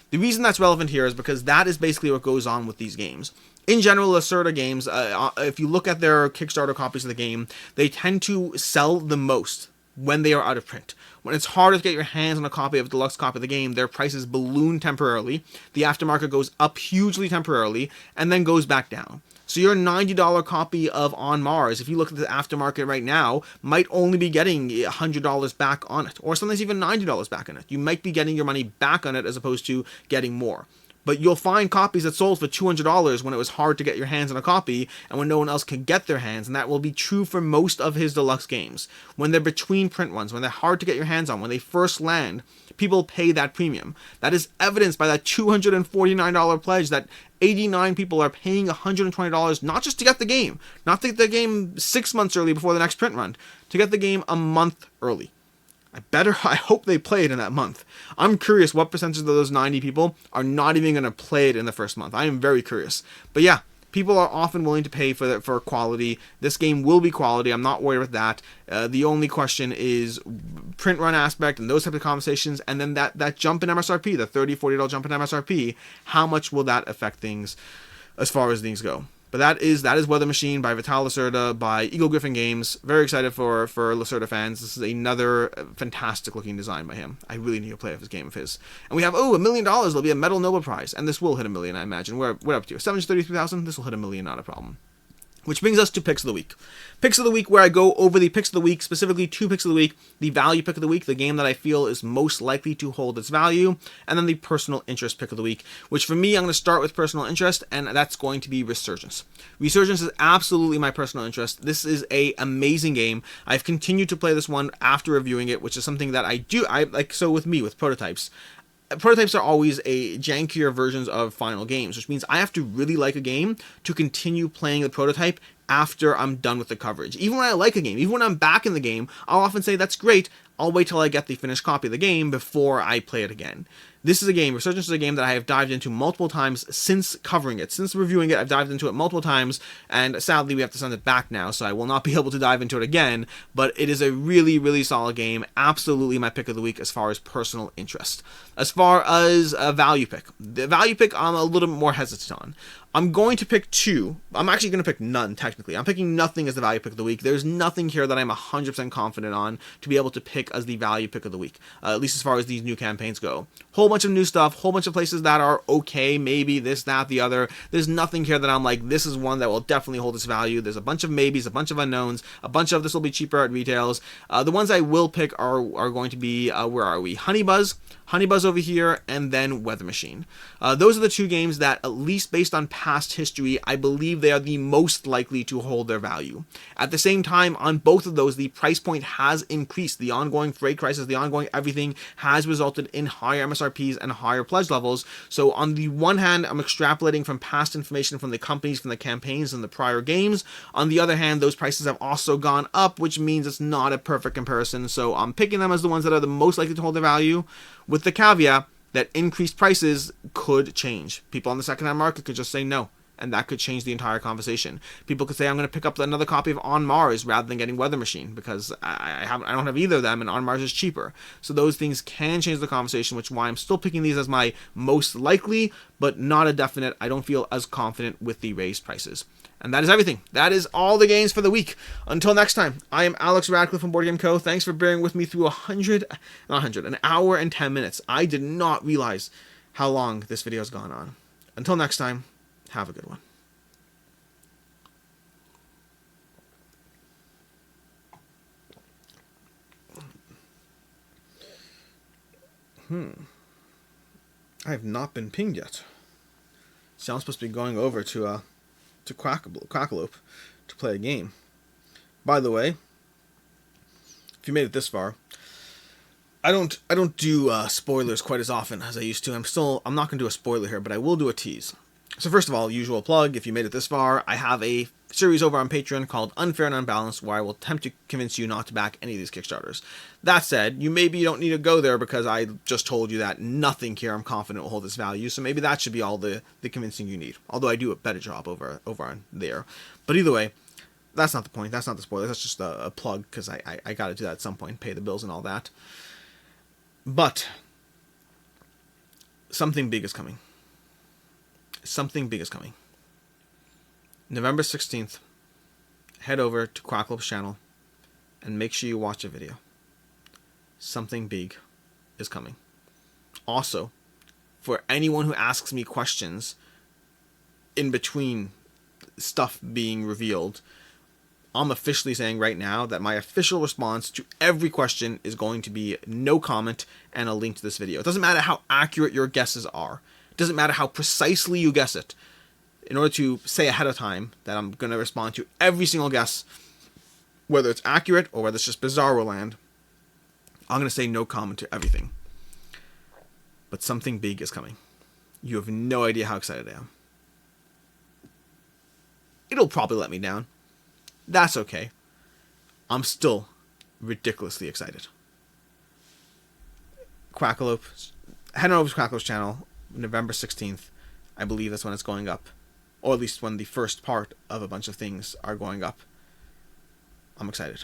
The reason that's relevant here is because that is basically what goes on with these games. In general, Lacerda games, if you look at their Kickstarter copies of the game, they tend to sell the most when they are out of print. When it's harder to get your hands on a copy of a deluxe copy of the game, their prices balloon temporarily, the aftermarket goes up hugely temporarily, and then goes back down. So your $90 copy of On Mars, if you look at the aftermarket right now, might only be getting $100 back on it, or sometimes even $90 back on it. You might be getting your money back on it as opposed to getting more. But you'll find copies that sold for $200 when it was hard to get your hands on a copy and when no one else could get their hands, and that will be true for most of his deluxe games. When they're between print ones, when they're hard to get your hands on, when they first land, people pay that premium. That is evidenced by that $249 pledge that 89 people are paying $120 not just to get the game, not to get the game 6 months early before the next print run, to get the game a month early. I hope they play it in that month. I'm curious what percentage of those 90 people are not even going to play it in the first month. I am very curious. But yeah, people are often willing to pay for quality. This game will be quality. I'm not worried about that. The only question is print run aspect and those types of conversations, and then that jump in MSRP, the $30, $40 jump in MSRP, how much will that affect things? as far as things go. But that is Weather Machine by Vital Lacerda by Eagle Griffin Games. Very excited for Lacerda fans. This is another fantastic looking design by him. I really need to play this game of his. And we have $1 million. There'll be a Metal Nobel Prize, and this will hit $1 million, I imagine. We're up to 733,000. This will hit $1 million, not a problem. Which brings us to Picks of the Week. Picks of the Week, where I go over the Picks of the Week, specifically 2 Picks of the Week, the Value Pick of the Week, the game that I feel is most likely to hold its value, and then the Personal Interest Pick of the Week, which for me, I'm going to start with Personal Interest, and that's going to be Resurgence. Resurgence is absolutely my personal interest. This is an amazing game. I've continued to play this one after reviewing it, which is something that I like. So with me, with prototypes, prototypes are always a jankier versions of final games, which means I have to really like a game to continue playing the prototype after I'm done with the coverage. Even when I like a game, even when I'm back in the game, I'll often say, that's great, I'll wait till I get the finished copy of the game before I play it again. This is a game, Resurgence is a game that I have dived into multiple times since covering it. Since reviewing it, I've dived into it multiple times, and sadly we have to send it back now, so I will not be able to dive into it again, but it is a really, really solid game. Absolutely my pick of the week as far as personal interest. As far as a value pick, the value pick I'm a little bit more hesitant on. I'm going to pick 2. I'm actually going to pick none, technically. I'm picking nothing as the value pick of the week. There's nothing here that I'm 100% confident on to be able to pick as the value pick of the week, at least as far as these new campaigns go. Whole bunch of new stuff, whole bunch of places that are okay, maybe this, that, the other. There's nothing here that I'm like, this is one that will definitely hold its value. There's a bunch of maybes, a bunch of unknowns, a bunch of this will be cheaper at retails. The ones I will pick are going to be, where are we? Honeybuzz over here, and then Weather Machine. Those are the 2 games that, at least based on past history, I believe they are the most likely to hold their value. At the same time, on both of those, the price point has increased. The ongoing freight crisis, the ongoing everything has resulted in higher MSRPs and higher pledge levels. So on the one hand, I'm extrapolating from past information from the companies, from the campaigns, and the prior games. On the other hand, those prices have also gone up, which means it's not a perfect comparison. So I'm picking them as the ones that are the most likely to hold their value, with the caveat that increased prices could change. People on the secondhand market could just say no, and that could change the entire conversation. People could say, I'm going to pick up another copy of On Mars rather than getting Weather Machine, because I don't have either of them, and On Mars is cheaper. So those things can change the conversation, which is why I'm still picking these as my most likely, but not a definite. I don't feel as confident with the raised prices. And that is everything. That is all the games for the week. Until next time, I am Alex Radcliffe from Board Game Co. Thanks for bearing with me through an hour and 10 minutes. I did not realize how long this video has gone on. Until next time, have a good one. I have not been pinged yet. See, I'm supposed to be going over to Quackalope to play a game. By the way, if you made it this far, I don't do spoilers quite as often as I used to. I'm not going to do a spoiler here, but I will do a tease. So first of all, usual plug, if you made it this far, I have a series over on Patreon called Unfair and Unbalanced, where I will attempt to convince you not to back any of these Kickstarters. That said, you don't need to go there, because I just told you that nothing here I'm confident will hold its value, so maybe that should be all the convincing you need. Although I do a better job over on there. But either way, that's not the point, that's not the spoiler, that's just a plug, because I gotta do that at some point, pay the bills and all that. But something big is coming. Something big is coming. November 16th, head over to Quackalope's channel and make sure you watch a video. Something big is coming. Also, for anyone who asks me questions in between stuff being revealed, I'm officially saying right now that my official response to every question is going to be no comment and a link to this video. It doesn't matter how accurate your guesses are. It doesn't matter how precisely you guess it. In order to say ahead of time that I'm going to respond to every single guess, whether it's accurate or whether it's just bizarro land, I'm going to say no comment to everything. But something big is coming. You have no idea how excited I am. It'll probably let me down. That's okay. I'm still ridiculously excited. Quackalope, head on over to Quackalope's channel, November 16th. I believe that's when it's going up. Or at least when the first part of a bunch of things are going up. I'm excited.